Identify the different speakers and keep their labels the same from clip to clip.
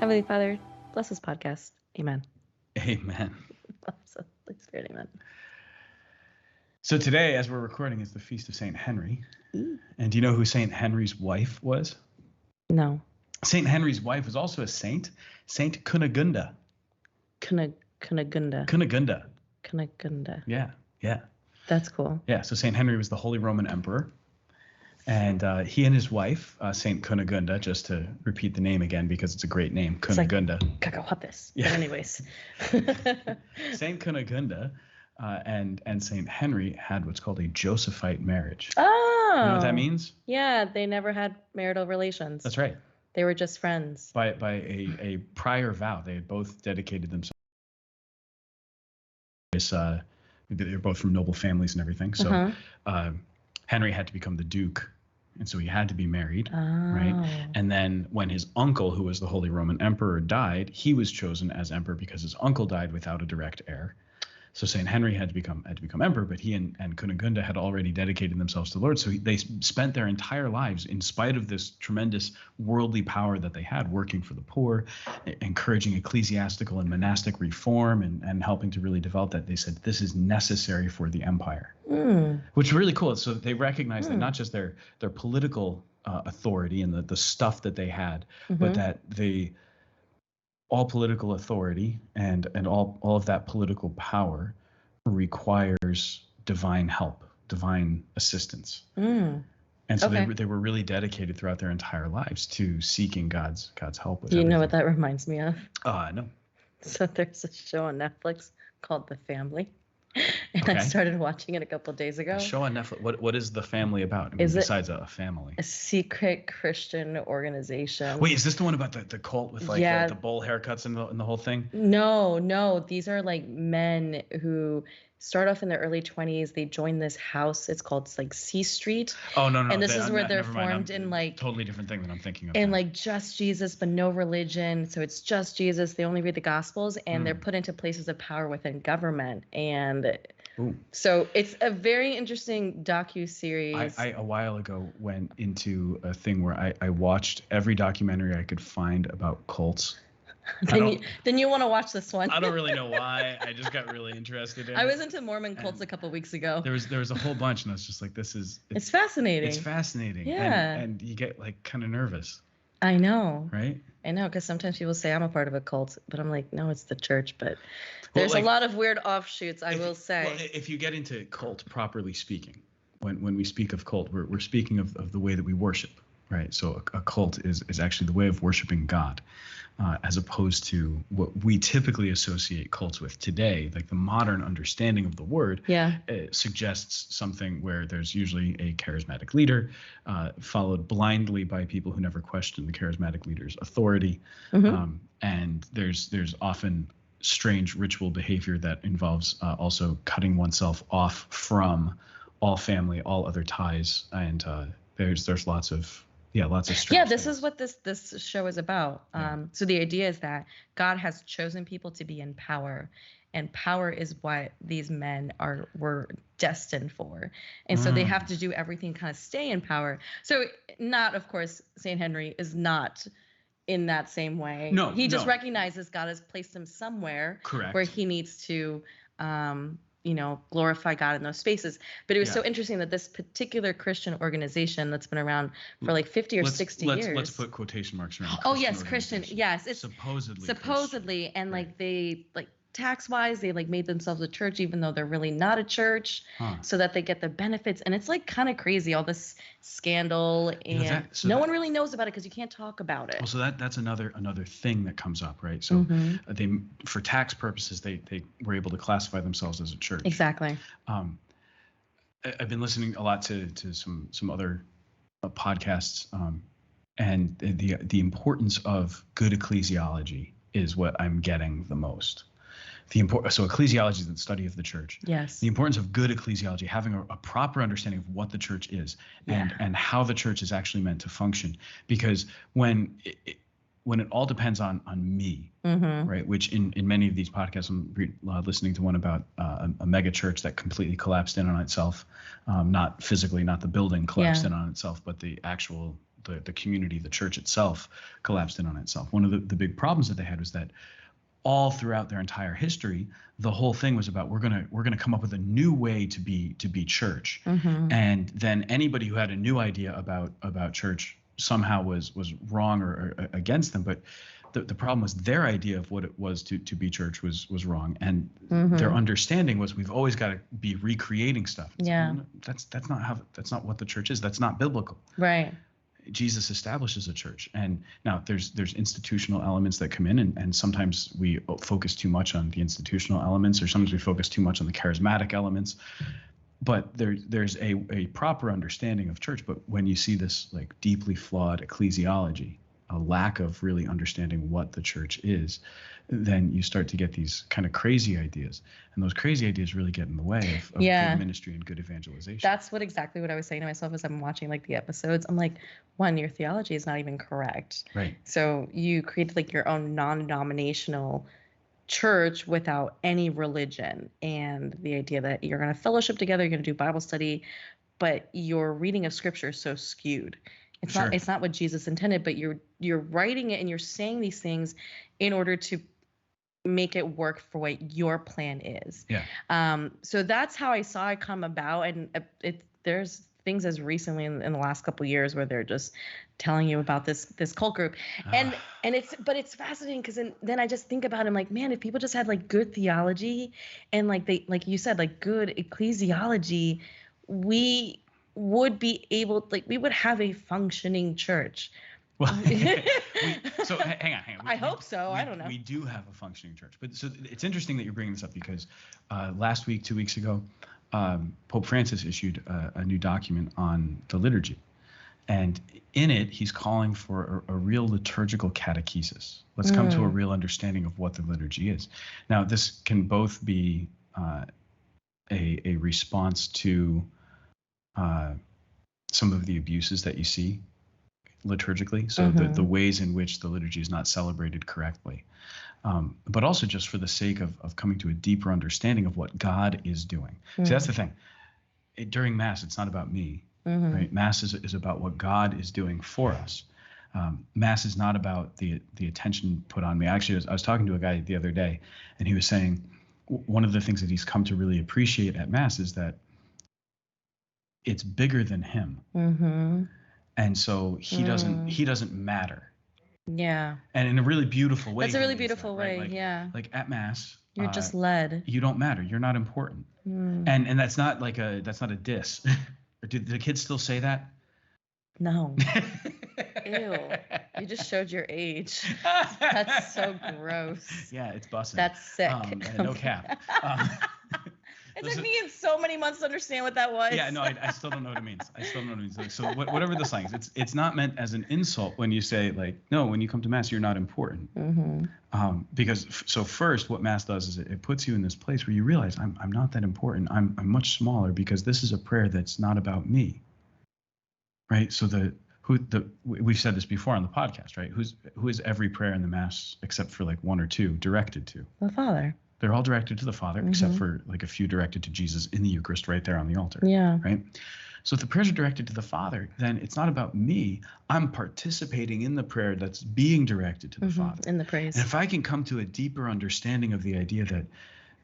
Speaker 1: Heavenly Father, bless this podcast. Amen.
Speaker 2: Amen.
Speaker 1: Holy Spirit, amen.
Speaker 2: So today, as we're recording, is the Feast of St. Henry.
Speaker 1: Ooh.
Speaker 2: And do you know who St. Henry's wife was?
Speaker 1: No.
Speaker 2: St. Henry's wife was also a saint, Saint Cunegunda.
Speaker 1: Cunegunda.
Speaker 2: Cunegunda. Yeah.
Speaker 1: That's cool.
Speaker 2: Yeah, so St. Henry was the Holy Roman Emperor. And he and his wife, Saint Cunegunda, just to repeat the name again because it's a great name, Cunegunda.
Speaker 1: Like cacahuates. Yeah. But anyways.
Speaker 2: Saint Cunegunda and Saint Henry had what's called a Josephite marriage.
Speaker 1: Oh.
Speaker 2: You know what that means?
Speaker 1: Yeah, they never had marital relations.
Speaker 2: That's right.
Speaker 1: They were just friends.
Speaker 2: By a prior vow, they had both dedicated themselves. They're both from noble families and everything. So Henry had to become the Duke, and so he had to be married, right? And then when his uncle, who was the Holy Roman Emperor, died, he was chosen as emperor because his uncle died without a direct heir. So Saint Henry had to become emperor, but he and Cunegunda had already dedicated themselves to the Lord. So they spent their entire lives, in spite of this tremendous worldly power that they had, working for the poor, encouraging ecclesiastical and monastic reform, and helping to really develop that. They said this is necessary for the empire, which is really cool. So they recognized that not just their political authority and the stuff that they had, but that all political authority and all of that political power requires divine help, divine assistance. And so they were really dedicated throughout their entire lives to seeking God's help with
Speaker 1: Do you
Speaker 2: everything.
Speaker 1: know what that reminds me of?
Speaker 2: No.
Speaker 1: So there's a show on Netflix called The Family. And I started watching it a couple of days ago.
Speaker 2: A show on Netflix. What is The Family about? I mean, besides a family?
Speaker 1: A secret Christian organization.
Speaker 2: Wait, is this the one about the cult with the bowl haircuts and the whole thing?
Speaker 1: No. These are like men who start off in their early 20s. They join this house. It's called C Street.
Speaker 2: Oh, no.
Speaker 1: And this is where they're formed in
Speaker 2: totally different thing than I'm thinking of.
Speaker 1: And just Jesus, but no religion. So it's just Jesus. They only read the Gospels, and they're put into places of power within government. And so it's a very interesting docu-series.
Speaker 2: I a while ago went into a thing where I watched every documentary I could find about cults.
Speaker 1: Then you want to watch this one.
Speaker 2: I don't really know why. I just got really interested in it.
Speaker 1: I was into Mormon cults a couple weeks ago.
Speaker 2: There was a whole bunch, and I was just like, it's
Speaker 1: fascinating.
Speaker 2: It's fascinating.
Speaker 1: Yeah.
Speaker 2: And you get kind of nervous.
Speaker 1: I know.
Speaker 2: Right?
Speaker 1: I know, because sometimes people say I'm a part of a cult, but I'm like, no, it's the church. But there's a lot of weird offshoots, I will say.
Speaker 2: Well, if you get into cult, properly speaking, when we speak of cult, we're speaking of the way that we worship, right? So a cult is actually the way of worshiping God, as opposed to what we typically associate cults with today. Like the modern understanding of the word suggests something where there's usually a charismatic leader, followed blindly by people who never question the charismatic leader's authority. And there's often strange ritual behavior that involves also cutting oneself off from all family, all other ties, and there's lots of strange
Speaker 1: this
Speaker 2: things.
Speaker 1: is what this show is about. So the idea is that God has chosen people to be in power, and power is what these men were destined for. And so they have to do everything, kind of stay in power. So of course, Saint Henry is not in that same way.
Speaker 2: No,
Speaker 1: he just recognizes God has placed him somewhere where he needs to glorify God in those spaces. But it was so interesting that this particular Christian organization that's been around for 50 or 60 years.
Speaker 2: Let's put quotation marks around.
Speaker 1: Oh yes, Christian. Yes, it's
Speaker 2: supposedly
Speaker 1: Christian. And they tax-wise, they made themselves a church, even though they're really not a church, so that they get the benefits. And it's kind of crazy, all this scandal, and no one really knows about it because you can't talk about it.
Speaker 2: Well, so that's another thing that comes up, right? So they, for tax purposes, they were able to classify themselves as a church.
Speaker 1: Exactly.
Speaker 2: I've been listening a lot to some other podcasts, and the importance of good ecclesiology is what I'm getting the most. So ecclesiology is the study of the church.
Speaker 1: Yes.
Speaker 2: The importance of good ecclesiology, having a proper understanding of what the church is and how the church is actually meant to function. Because when it all depends on me, right? Which in many of these podcasts, I'm listening to one about a mega church that completely collapsed in on itself, not physically, not the building collapsed in on itself, but the actual the community, the church itself, collapsed in on itself. One of the big problems that they had was that all throughout their entire history, the whole thing was about we're gonna come up with a new way to be church, and then anybody who had a new idea about church somehow was wrong or against them. But the problem was their idea of what it was to be church was wrong, and their understanding was we've always got to be recreating stuff. That's not what the church is. That's not biblical.
Speaker 1: Right.
Speaker 2: Jesus establishes a church, and now there's institutional elements that come in, and sometimes we focus too much on the institutional elements, or sometimes we focus too much on the charismatic elements. But there's a proper understanding of church. But when you see this like deeply flawed ecclesiology, a lack of really understanding what the church is, then you start to get these kind of crazy ideas, and those crazy ideas really get in the way of good ministry and good evangelization.
Speaker 1: That's exactly what I was saying to myself as I'm watching like the episodes. I'm like, one, your theology is not even correct.
Speaker 2: Right.
Speaker 1: So you created like your own non-denominational church without any religion, and the idea that you're going to fellowship together, you're going to do Bible study, but your reading of scripture is so skewed. It's not what Jesus intended, but you're writing it and you're saying these things in order to make it work for what your plan is.
Speaker 2: Yeah.
Speaker 1: So that's how I saw it come about, and there's things as recently in the last couple of years where they're just telling you about this cult group, and it's fascinating because then I just think about it, I'm like, man, if people just had like good theology and like you said, like good ecclesiology, we would be able, like, we would have a functioning church.
Speaker 2: Well, so hang on.
Speaker 1: I hope so. I don't know.
Speaker 2: We do have a functioning church, but so it's interesting that you're bringing this up because last week, 2 weeks ago, Pope Francis issued a new document on the liturgy, and in it he's calling for a real liturgical catechesis. Let's come to a real understanding of what the liturgy is. Now, this can both be a response to some of the abuses that you see liturgically, so the ways in which the liturgy is not celebrated correctly, but also just for the sake of coming to a deeper understanding of what God is doing. See, that's the thing. During Mass, it's not about me, right? Mass is about what God is doing for us. Mass is not about the attention put on me. Actually, I was talking to a guy the other day, and he was saying one of the things that he's come to really appreciate at Mass is that it's bigger than him. And so he doesn't matter.
Speaker 1: Yeah.
Speaker 2: And in a really beautiful way.
Speaker 1: That's a really beautiful way,
Speaker 2: right? Like at Mass,
Speaker 1: you're just led.
Speaker 2: You don't matter. You're not important. And that's not a diss. Do the kids still say that?
Speaker 1: No. Ew. You just showed your age. That's so gross.
Speaker 2: Yeah, it's bussin'.
Speaker 1: That's sick.
Speaker 2: No cap.
Speaker 1: It took me so many months to understand what that was.
Speaker 2: Yeah, no, I still don't know what it means. So whatever the slang is, it's not meant as an insult when you say, like, no, when you come to Mass, you're not important. Because so first, what Mass does is it puts you in this place where you realize I'm not that important. I'm much smaller because this is a prayer that's not about me. Right? So we've said this before on the podcast, right? Who is every prayer in the Mass except for like one or two directed to?
Speaker 1: The Father.
Speaker 2: They're all directed to the Father, except for like a few directed to Jesus in the Eucharist right there on the altar.
Speaker 1: Yeah.
Speaker 2: Right? So if the prayers are directed to the Father, then it's not about me. I'm participating in the prayer that's being directed to the Father.
Speaker 1: In the praise.
Speaker 2: And if I can come to a deeper understanding of the idea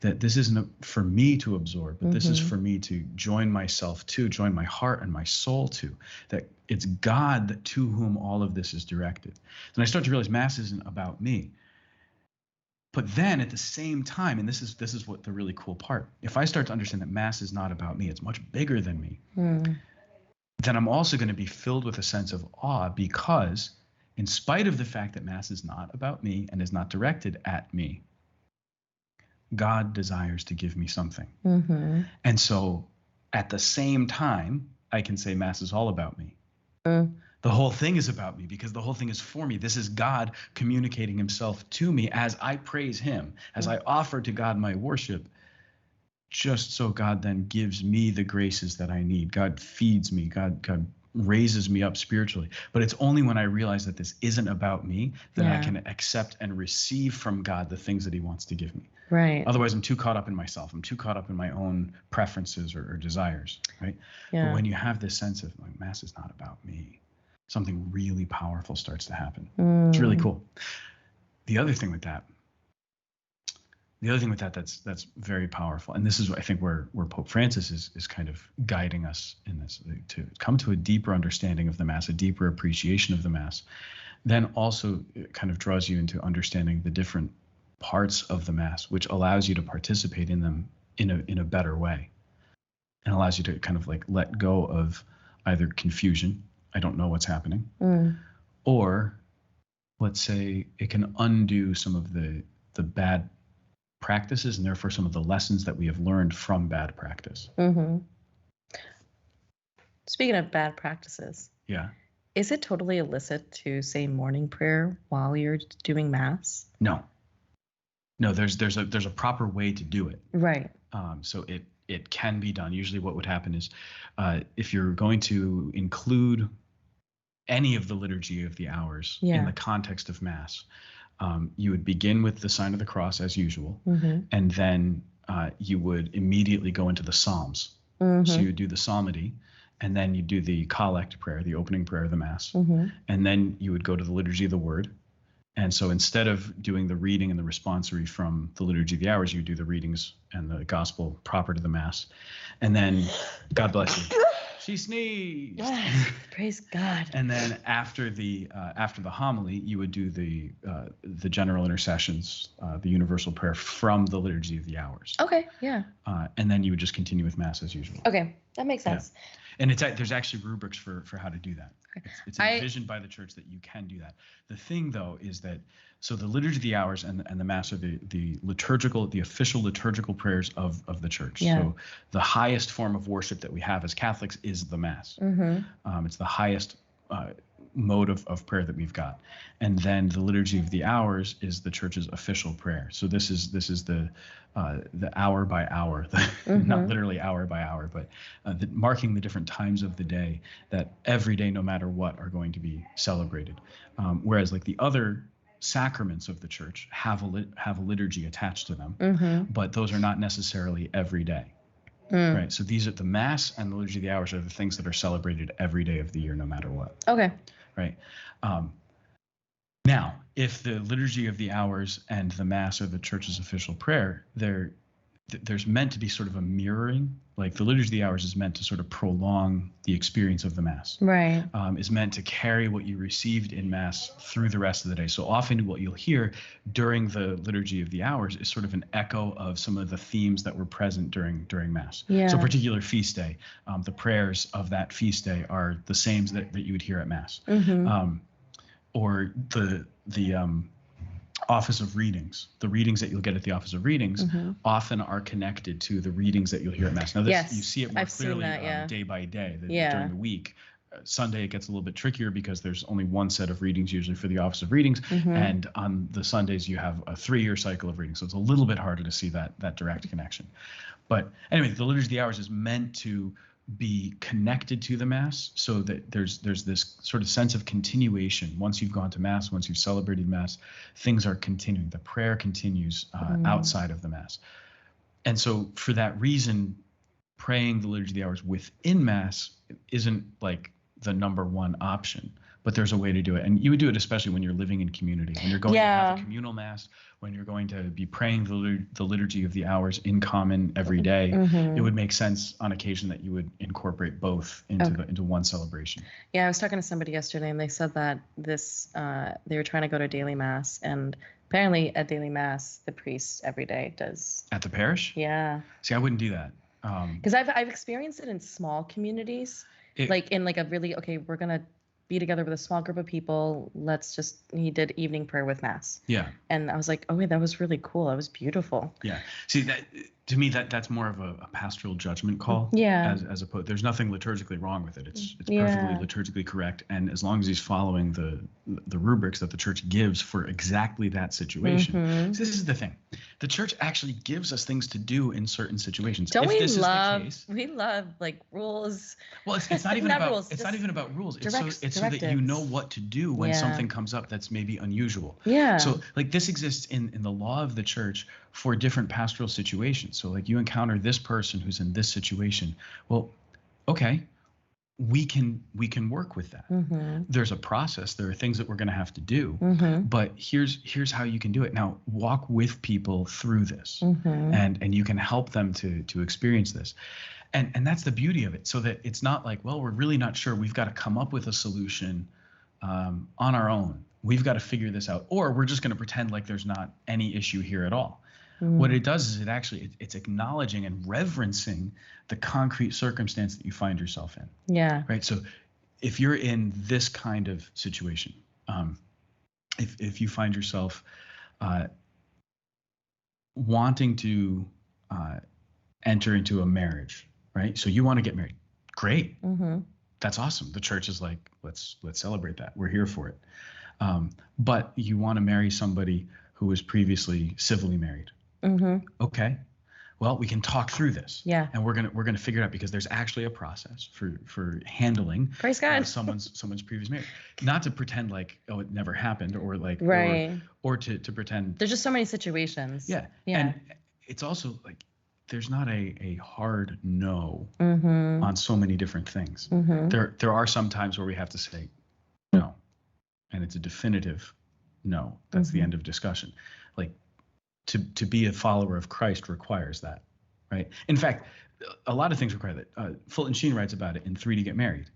Speaker 2: that this isn't for me to absorb, but this is for me to join myself to, join my heart and my soul to, that it's God to whom all of this is directed. Then I start to realize Mass isn't about me. But then at the same time, and this is what the really cool part, if I start to understand that Mass is not about me, it's much bigger than me, then I'm also going to be filled with a sense of awe, because in spite of the fact that Mass is not about me and is not directed at me, God desires to give me something. And so at the same time, I can say Mass is all about me. The whole thing is about me because the whole thing is for me. This is God communicating himself to me as I praise him, as I offer to God my worship, just so God then gives me the graces that I need. God feeds me. God raises me up spiritually. But it's only when I realize that this isn't about me that I can accept and receive from God the things that he wants to give me.
Speaker 1: Right.
Speaker 2: Otherwise, I'm too caught up in myself. I'm too caught up in my own preferences or desires, right?
Speaker 1: Yeah.
Speaker 2: But when you have this sense of like, Mass is not about me, something really powerful starts to happen. It's really cool. The other thing with that that's very powerful, and this is I think where Pope Francis is kind of guiding us in this, to come to a deeper understanding of the Mass, a deeper appreciation of the Mass, then also it kind of draws you into understanding the different parts of the Mass, which allows you to participate in them in a better way, and allows you to kind of like let go of either confusion, I don't know what's happening, or let's say it can undo some of the bad practices and therefore some of the lessons that we have learned from bad practice.
Speaker 1: Speaking of bad practices, is it totally illicit to say morning prayer while you're doing Mass?
Speaker 2: No, there's a proper way to do it.
Speaker 1: Right.
Speaker 2: So it can be done. Usually what would happen is if you're going to include any of the liturgy of the hours in the context of Mass, you would begin with the sign of the cross as usual, and then you would immediately go into the Psalms. So you would do the psalmody, and then you do the collect prayer, the opening prayer of the Mass, and then you would go to the liturgy of the Word. And so instead of doing the reading and the responsory from the liturgy of the hours, you do the readings and the gospel proper to the Mass, and then God bless you. She sneezed.
Speaker 1: Praise God.
Speaker 2: And then after the homily, you would do the general intercessions, the universal prayer from the liturgy of the hours.
Speaker 1: Okay. Yeah.
Speaker 2: And then you would just continue with Mass as usual.
Speaker 1: Okay, that makes sense.
Speaker 2: Yeah. And there's actually rubrics for how to do that. It's envisioned by the Church that you can do that. The thing though is that so the liturgy of the hours and the Mass are the official liturgical prayers of the Church.
Speaker 1: Yeah.
Speaker 2: So the highest form of worship that we have as Catholics is the Mass. It's the highest mode of prayer that we've got. And then the liturgy of the hours is the Church's official prayer. So this is the hour by hour, not literally hour by hour, but marking the different times of the day that every day, no matter what, are going to be celebrated. Whereas like the other sacraments of the Church have a liturgy attached to them, but those are not necessarily every day. Right. So these are the Mass and the liturgy of the hours are the things that are celebrated every day of the year, no matter what.
Speaker 1: Okay.
Speaker 2: Right. Now, if the liturgy of the hours and the Mass are the Church's official prayer, there's meant to be sort of a mirroring. Like the liturgy of the hours is meant to sort of prolong the experience of the Mass.
Speaker 1: Right.
Speaker 2: Is meant to carry what you received in Mass through the rest of the day. So often what you'll hear during the liturgy of the hours is sort of an echo of some of the themes that were present during Mass.
Speaker 1: Yeah.
Speaker 2: So a particular feast day, the prayers of that feast day are the same that you would hear at Mass. Or the Office of Readings. The readings that you'll get at the Office of Readings often are connected to the readings that you'll hear at Mass. Now, you see it more clearly day by day during the week. Sunday, it gets a little bit trickier because there's only one set of readings usually for the Office of Readings. And on the Sundays, you have a 3-year cycle of readings. So it's a little bit harder to see that direct connection. But anyway, the liturgy of the hours is meant to be connected to the Mass so that there's this sort of sense of continuation. Once you've gone to Mass, once you've celebrated Mass, things are continuing. The prayer continues outside of the Mass. And so for that reason, praying the liturgy of the hours within Mass isn't like the number one option, but there's a way to do it. And you would do it especially when you're living in community, when you're going to have a communal Mass, when you're going to be praying the liturgy of the hours in common every day. It would make sense on occasion that you would incorporate both into one celebration.
Speaker 1: Yeah, I was talking to somebody yesterday and they said that they were trying to go to daily Mass, and apparently at daily Mass the priest every day does.
Speaker 2: At the parish?
Speaker 1: Yeah.
Speaker 2: See, I wouldn't do that.
Speaker 1: Because I've experienced it in small communities, like in like a really, we're gonna be together with a small group of people. He did evening prayer with Mass. Yeah. And I was like, oh wait, that was really cool. That was beautiful.
Speaker 2: Yeah. See, that to me, that's more of a pastoral judgment call.
Speaker 1: Yeah.
Speaker 2: As opposed, there's nothing liturgically wrong with it. It's perfectly liturgically correct. And as long as he's following the rubrics that the Church gives for exactly that situation. So this is the thing. The Church actually gives us things to do in certain situations.
Speaker 1: We love like rules.
Speaker 2: Well, it's not even about rules. It's not even about rules. It's so that you know what to do when something comes up that's maybe unusual.
Speaker 1: Yeah.
Speaker 2: So like this exists in the law of the Church for different pastoral situations. So like you encounter this person who's in this situation. Well, okay, we can work with that. There's a process. There are things that we're going to have to do, but here's how you can do it. Now, walk with people through this, and you can help them to experience this. And that's the beauty of it, so that it's not like, well, we're really not sure. We've got to come up with a solution on our own. We've got to figure this out, or we're just going to pretend like there's not any issue here at all. What it does is it's acknowledging and reverencing the concrete circumstance that you find yourself in.
Speaker 1: Yeah.
Speaker 2: Right. So if you're in this kind of situation, if you find yourself wanting to enter into a marriage, right? So you want to get married. Great. That's awesome. The church is like, let's celebrate that. We're here for it. But you want to marry somebody who was previously civilly married. Okay. Well, we can talk through this.
Speaker 1: Yeah.
Speaker 2: And we're gonna figure it out, because there's actually a process for handling
Speaker 1: Praise God.
Speaker 2: someone's previous marriage. Not to pretend like, oh, it never happened, or like
Speaker 1: right.
Speaker 2: or to pretend.
Speaker 1: There's just so many situations.
Speaker 2: Yeah. And it's also like, there's not a hard no on so many different things. There are some times where we have to say no, and it's a definitive no. That's the end of discussion. Like, to be a follower of Christ requires that, right? In fact, a lot of things require that. Fulton Sheen writes about it in 3 to Get Married.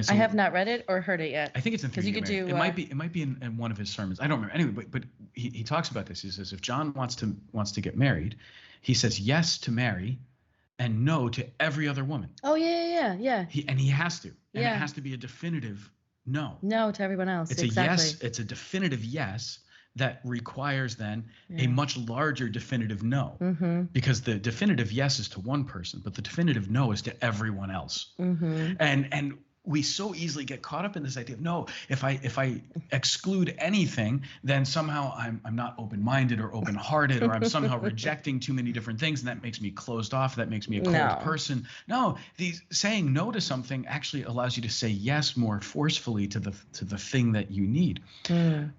Speaker 2: So,
Speaker 1: I have not read it or heard it yet.
Speaker 2: I think it's in 3 to Get Married. It might be in one of his sermons. I don't remember. Anyway, but he talks about this. He says, if John wants to get married, he says yes to Mary and no to every other woman.
Speaker 1: Oh yeah.
Speaker 2: He has to. And it has to be a definitive no.
Speaker 1: No to everyone else.
Speaker 2: It's
Speaker 1: exactly.
Speaker 2: a yes. It's a definitive yes that requires then a much larger definitive no, because the definitive yes is to one person, but the definitive no is to everyone else. And we so easily get caught up in this idea of, no, if I exclude anything, then somehow I'm not open-minded or open-hearted, or I'm somehow rejecting too many different things, and that makes me closed off. That makes me a cold person. No, saying no to something actually allows you to say yes more forcefully to the thing that you need.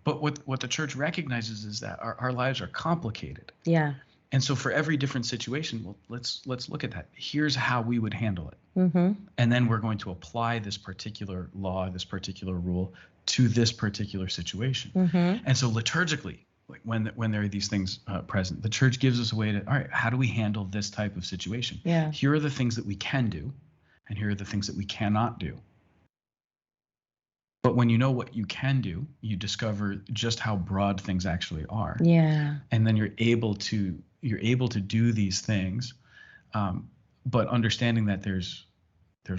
Speaker 2: But what the church recognizes is that our lives are complicated.
Speaker 1: Yeah.
Speaker 2: And so for every different situation, well, let's look at that. Here's how we would handle it. And then we're going to apply this particular law, this particular rule to this particular situation. And so liturgically, like when there are these things present, the church gives us a way to, all right, how do we handle this type of situation?
Speaker 1: Yeah.
Speaker 2: Here are the things that we can do, and here are the things that we cannot do. But when you know what you can do, you discover just how broad things actually are.
Speaker 1: Yeah.
Speaker 2: And then you're able to do these things, but understanding that there's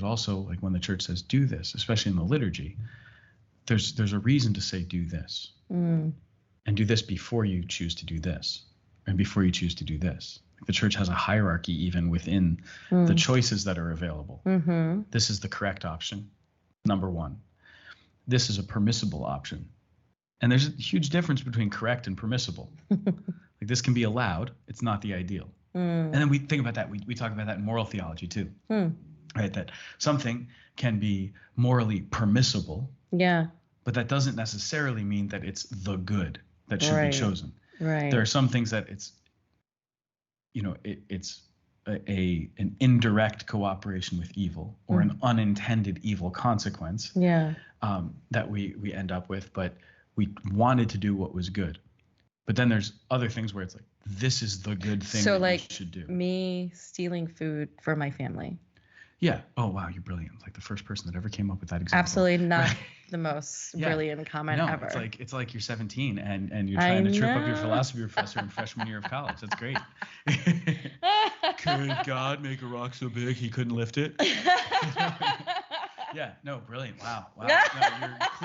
Speaker 2: also, like when the church says do this, especially in the liturgy, there's a reason to say do this, and do this before you choose to do this, and before you choose to do this. The church has a hierarchy even within the choices that are available. This is the correct option, number one. This is a permissible option. And there's a huge difference between correct and permissible. Like, this can be allowed. It's not the ideal. And then we think about that. We talk about that in moral theology too, right? That something can be morally permissible.
Speaker 1: Yeah.
Speaker 2: But that doesn't necessarily mean that it's the good that should be chosen.
Speaker 1: Right.
Speaker 2: There are some things that it's an indirect cooperation with evil, or an unintended evil consequence. Yeah. That we end up with, but we wanted to do what was good. But then there's other things where it's like, this is the good thing that we should do.
Speaker 1: Me stealing food for my family.
Speaker 2: Yeah. Oh, wow, you're brilliant. Like the first person that ever came up with that example.
Speaker 1: Absolutely not the most brilliant comment ever.
Speaker 2: It's like you're 17 and you're trying to trip up your philosophy professor in freshman year of college. That's great. Could God make a rock so big he couldn't lift it? Yeah. No, brilliant. Wow. No,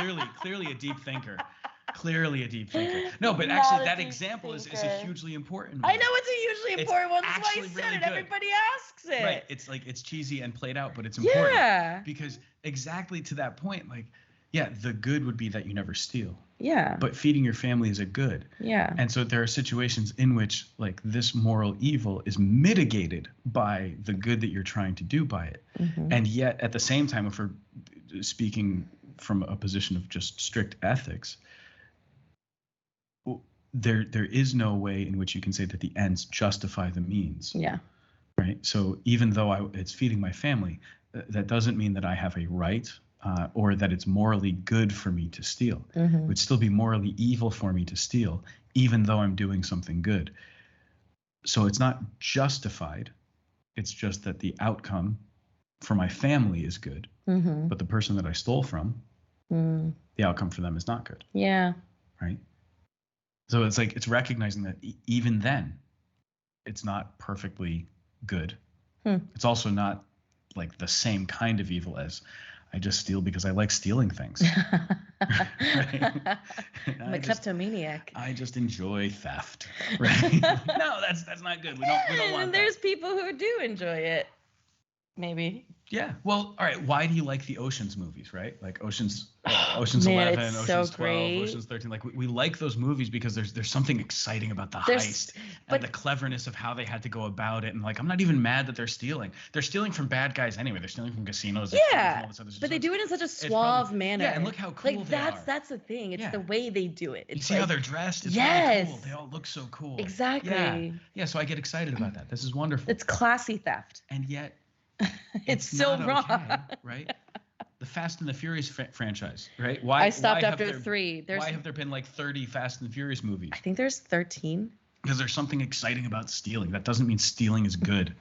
Speaker 2: you're clearly a deep thinker. Clearly a deep thinker. No, but actually that example is a hugely important one.
Speaker 1: I know it's a hugely important one. That's why you said it. Good. Everybody asks it.
Speaker 2: Right. It's like, it's cheesy and played out, but it's important. Yeah. Because exactly to that point, like, yeah, the good would be that you never steal. Yeah. But feeding your family is a good. Yeah. And so there are situations in which, like, this moral evil is mitigated by the good that you're trying to do by it. And yet at the same time, if we're speaking from a position of just strict ethics, there is no way in which you can say that the ends justify the means. Yeah. Right. So even though it's feeding my family, that doesn't mean that I have a right or that it's morally good for me to steal.
Speaker 1: Mm-hmm.
Speaker 2: It would still be morally evil for me to steal, even though I'm doing something good. So it's not justified. It's just that the outcome for my family is good,
Speaker 1: Mm-hmm.
Speaker 2: but the person that I stole from, the outcome for them is not good.
Speaker 1: Yeah.
Speaker 2: Right. So it's like, it's recognizing that even then, it's not perfectly good. It's also not like the same kind of evil as I just steal because I like stealing things. Right?
Speaker 1: I'm a kleptomaniac.
Speaker 2: I just enjoy theft. Right? No, that's not good. We don't want
Speaker 1: and there's people who do enjoy it. Maybe.
Speaker 2: Yeah. Well, all right. Why do you like the Ocean's movies, right? Like Ocean's
Speaker 1: Man,
Speaker 2: 11,
Speaker 1: it's
Speaker 2: Ocean's
Speaker 1: so
Speaker 2: 12,
Speaker 1: great.
Speaker 2: Ocean's 13. Like we like those movies because there's something exciting about the heist and the cleverness of how they had to go about it. And like, I'm not even mad that they're stealing. They're stealing from bad guys anyway. They're stealing from casinos.
Speaker 1: Yeah. But they do it in such a suave manner.
Speaker 2: Yeah. And look how cool
Speaker 1: like
Speaker 2: they are.
Speaker 1: That's the thing. It's the way they do it. It's
Speaker 2: you see how they're dressed? It's really cool. They all look so cool.
Speaker 1: Exactly.
Speaker 2: Yeah. Yeah. So I get excited about that. This is wonderful.
Speaker 1: It's classy theft.
Speaker 2: And yet,
Speaker 1: it's so wrong,
Speaker 2: okay, right? The Fast and the Furious franchise, right? Why
Speaker 1: I stopped after 3.
Speaker 2: Why have there been like 30 Fast and the Furious movies?
Speaker 1: I think there's 13.
Speaker 2: Because there's something exciting about stealing. That doesn't mean stealing is good,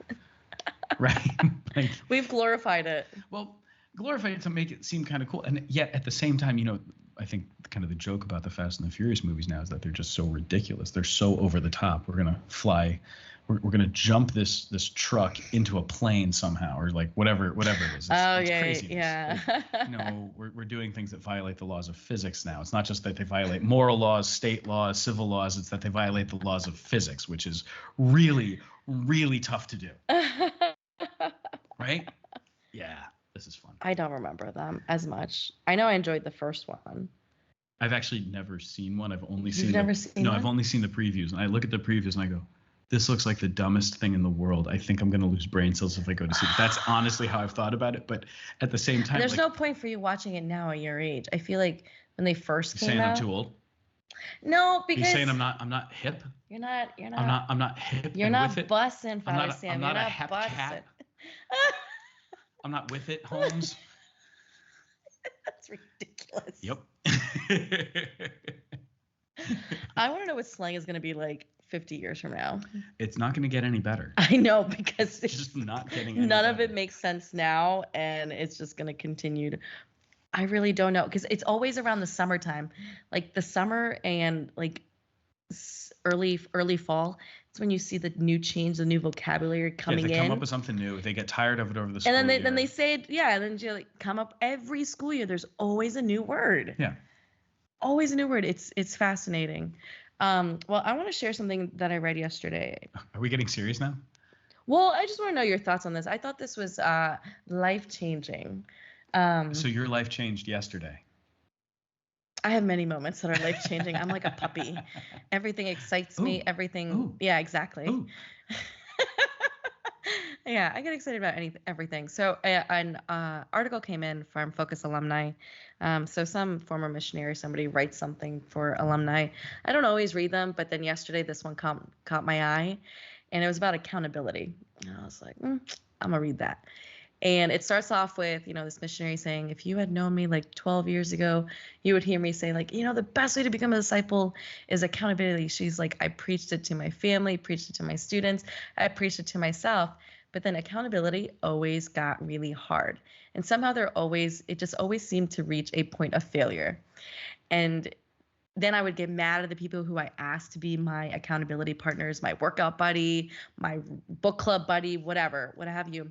Speaker 2: right? Like,
Speaker 1: we've glorified it.
Speaker 2: Well, glorified it to make it seem kind of cool, and yet at the same time, you know, I think kind of the joke about the Fast and the Furious movies now is that they're just so ridiculous. They're so over the top. We're gonna fly. We're gonna jump this truck into a plane somehow, or like whatever it is. It's crazy.
Speaker 1: Yeah.
Speaker 2: You know, we're doing things that violate the laws of physics now. It's not just that they violate moral laws, state laws, civil laws. It's that they violate the laws of physics, which is really, really tough to do. Right? Yeah, this is fun.
Speaker 1: I don't remember them as much. I know I enjoyed the first one.
Speaker 2: I've actually never seen one. I've only seen.
Speaker 1: You've never seen one?
Speaker 2: I've only seen the previews, and I look at the previews and I go, this looks like the dumbest thing in the world. I think I'm going to lose brain cells if I go to see it. That's honestly how I've thought about it. But at the same time,
Speaker 1: there's no point for you watching it now at your age. I feel like when they first came out.
Speaker 2: You're saying I'm too old?
Speaker 1: No, because.
Speaker 2: You're saying I'm not hip?
Speaker 1: You're not.
Speaker 2: I'm not hip.
Speaker 1: You're not bussing, Father Sam.
Speaker 2: I'm not a hep cat. I'm not with it, Holmes.
Speaker 1: That's ridiculous.
Speaker 2: Yep.
Speaker 1: I want to know what slang is going to be like 50 years from now.
Speaker 2: It's not going to get any better.
Speaker 1: I know, because
Speaker 2: it's just not getting any
Speaker 1: none
Speaker 2: better.
Speaker 1: of it makes sense now, and it's just going to continue to. I really don't know, because it's always around the summertime, like the summer and like early fall. It's when you see the new change, the new vocabulary coming in.
Speaker 2: They come up with something new. They get tired of it over the school
Speaker 1: and
Speaker 2: year.
Speaker 1: then they say it, and then you like come up every school year. There's always a new word.
Speaker 2: Yeah.
Speaker 1: Always a new word. It's fascinating. Well, I want to share something that I read yesterday.
Speaker 2: Are we getting serious now?
Speaker 1: Well, I just want to know your thoughts on this. I thought this was life-changing.
Speaker 2: So your life changed yesterday.
Speaker 1: I have many moments that are life-changing. I'm like a puppy. Everything excites me. Everything.
Speaker 2: Ooh.
Speaker 1: Yeah, exactly. Yeah, I get excited about everything. So an article came in from Focus Alumni. So some former missionary, somebody writes something for alumni. I don't always read them, but then yesterday this one caught my eye, and it was about accountability. And I was like, I'm going to read that. And it starts off with, this missionary saying, if you had known me like 12 years ago, you would hear me say like, the best way to become a disciple is accountability. She's like, I preached it to my family, preached it to my students, I preached it to myself. But then accountability always got really hard. And somehow it just always seemed to reach a point of failure. And then I would get mad at the people who I asked to be my accountability partners, my workout buddy, my book club buddy, whatever, what have you.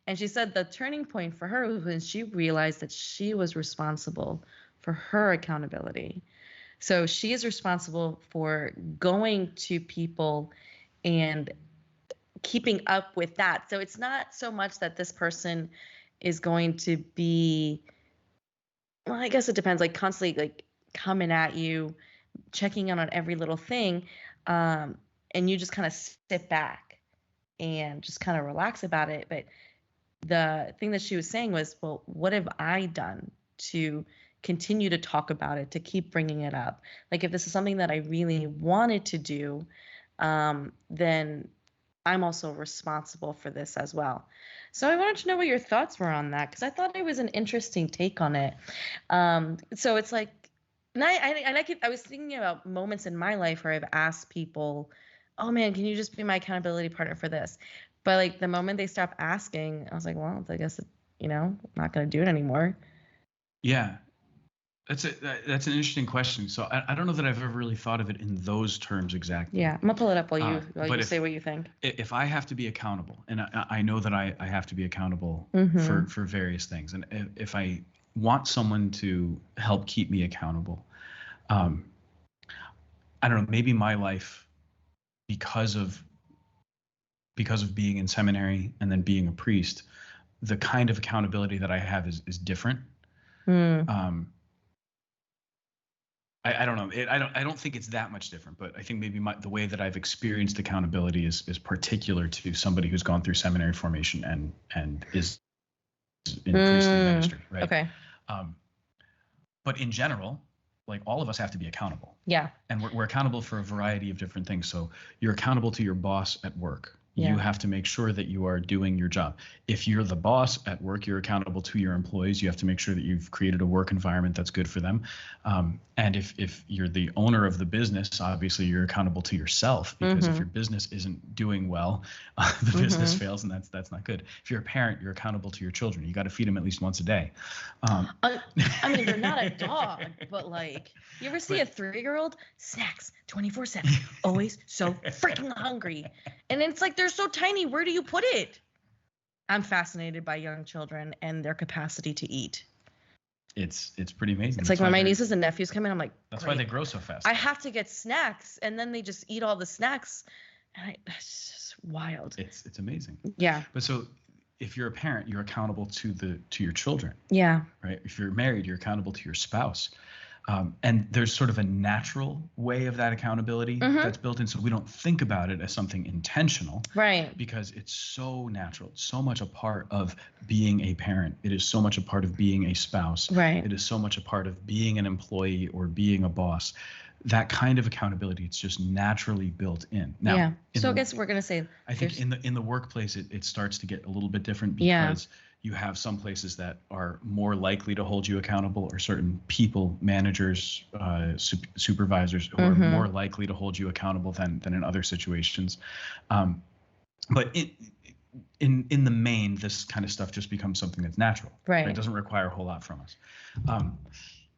Speaker 1: And she said the turning point for her was when she realized that she was responsible for her accountability. So she is responsible for going to people and keeping up with that. So it's not so much that this person is going to be, well, I guess it depends, like constantly like coming at you, checking in on every little thing. And you just kind of sit back and just kind of relax about it. But the thing that she was saying was, well, what have I done to continue to talk about it, to keep bringing it up? Like if this is something that I really wanted to do, then I'm also responsible for this as well. So I wanted to know what your thoughts were on that, because I thought it was an interesting take on it. So it's like, and I was thinking about moments in my life where I've asked people, "Oh man, can you just be my accountability partner for this?" But like the moment they stop asking, I was like, "Well, I guess I'm not gonna do it anymore."
Speaker 2: Yeah. That's an interesting question. So I don't know that I've ever really thought of it in those terms exactly.
Speaker 1: Yeah, I'm gonna pull it up while you
Speaker 2: But
Speaker 1: say what you think.
Speaker 2: If I have to be accountable, and I know that I have to be accountable for various things, and if I want someone to help keep me accountable, I don't know, maybe my life, because of being in seminary and then being a priest, the kind of accountability that I have is different. I don't know. I don't think it's that much different, but I think maybe the way that I've experienced accountability is particular to somebody who's gone through seminary formation and is in priestly ministry, right?
Speaker 1: Okay.
Speaker 2: But in general, like all of us have to be accountable.
Speaker 1: Yeah.
Speaker 2: And we're accountable for a variety of different things. So you're accountable to your boss at work. You have to make sure that you are doing your job. If you're the boss at work, you're accountable to your employees. You have to make sure that you've created a work environment that's good for them. And if you're the owner of the business, obviously you're accountable to yourself, because if your business isn't doing well, the business fails, and that's not good. If you're a parent, you're accountable to your children. You got to feed them at least once a day.
Speaker 1: I mean, they're not a dog, but like, you ever see a 3-year-old? Snacks 24/7, always so freaking hungry. And it's like, they're so tiny. Where do you put it? I'm fascinated by young children and their capacity to eat.
Speaker 2: It's pretty amazing.
Speaker 1: It's like when my nieces and nephews come in, I'm like,
Speaker 2: that's why they grow so fast.
Speaker 1: I have to get snacks, and then they just eat all the snacks. And that's just wild.
Speaker 2: It's amazing.
Speaker 1: Yeah.
Speaker 2: But so if you're a parent, you're accountable to your children.
Speaker 1: Yeah.
Speaker 2: Right. If you're married, you're accountable to your spouse. And there's sort of a natural way of that accountability that's built in. So we don't think about it as something intentional.
Speaker 1: Right.
Speaker 2: Because it's so natural. It's so much a part of being a parent. It is so much a part of being a spouse.
Speaker 1: Right.
Speaker 2: It is so much a part of being an employee or being a boss. That kind of accountability, it's just naturally built in. Now,
Speaker 1: yeah. So I guess we're going to say,
Speaker 2: I think in the workplace, it starts to get a little bit different, because you have some places that are more likely to hold you accountable, or certain people, managers, supervisors, who are more likely to hold you accountable than in other situations. But in the main, this kind of stuff just becomes something that's natural.
Speaker 1: Right.
Speaker 2: It doesn't require a whole lot from us.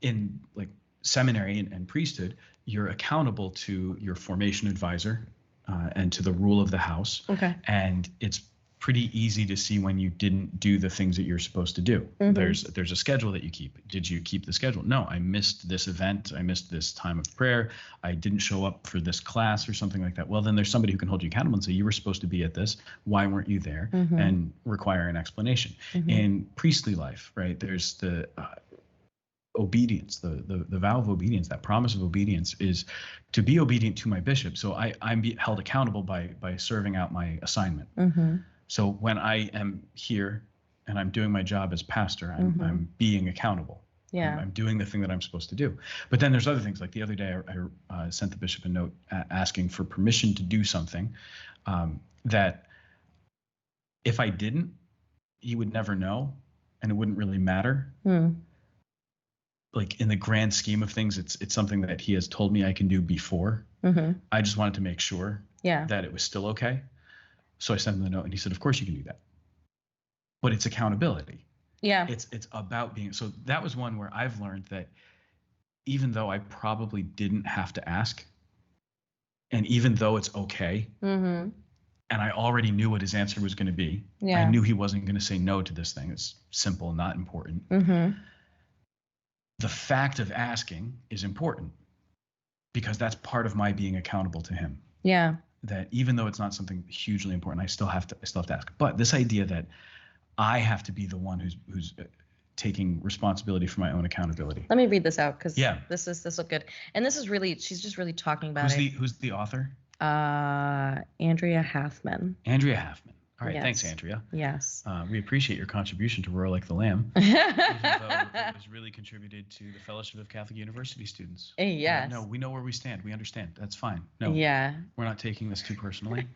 Speaker 2: In like seminary and priesthood, you're accountable to your formation advisor and to the rule of the house.
Speaker 1: Okay.
Speaker 2: And it's pretty easy to see when you didn't do the things that you're supposed to do. There's a schedule that you keep. Did you keep the schedule? No, I missed this event. I missed this time of prayer. I didn't show up for this class or something like that. Well, then there's somebody who can hold you accountable and say, you were supposed to be at this. Why weren't you there? And require an explanation. In priestly life, right, there's the obedience, the vow of obedience, that promise of obedience is to be obedient to my bishop. So I'm held accountable by serving out my assignment. So when I am here and I'm doing my job as pastor, I'm being accountable.
Speaker 1: Yeah.
Speaker 2: I'm doing the thing that I'm supposed to do. But then there's other things. Like the other day, I sent the bishop a note asking for permission to do something that if I didn't, he would never know, and it wouldn't really matter. Like in the grand scheme of things, it's something that he has told me I can do before. I just wanted to make sure that it was still okay. So I sent him the note, and he said, of course you can do that. But it's accountability.
Speaker 1: Yeah.
Speaker 2: It's about being. So that was one where I've learned that even though I probably didn't have to ask, and even though it's okay, and I already knew what his answer was going to be, I knew he wasn't going to say no to this thing. It's simple, not important. The fact of asking is important, because that's part of my being accountable to him.
Speaker 1: Yeah.
Speaker 2: That even though it's not something hugely important, I still have to ask. But this idea that I have to be the one who's taking responsibility for my own accountability.
Speaker 1: Let me read this out, because this look good. And this is really, she's just really talking about
Speaker 2: Who's the author?
Speaker 1: Andrea Halfmann.
Speaker 2: Andrea Halfmann. All right.
Speaker 1: Yes.
Speaker 2: Thanks, Andrea.
Speaker 1: Yes.
Speaker 2: We appreciate your contribution to Roar Like the Lamb, even though it was really contributed to the Fellowship of Catholic University students.
Speaker 1: Yes.
Speaker 2: No, we know where we stand. We understand. That's fine. No.
Speaker 1: Yeah.
Speaker 2: We're not taking this too personally.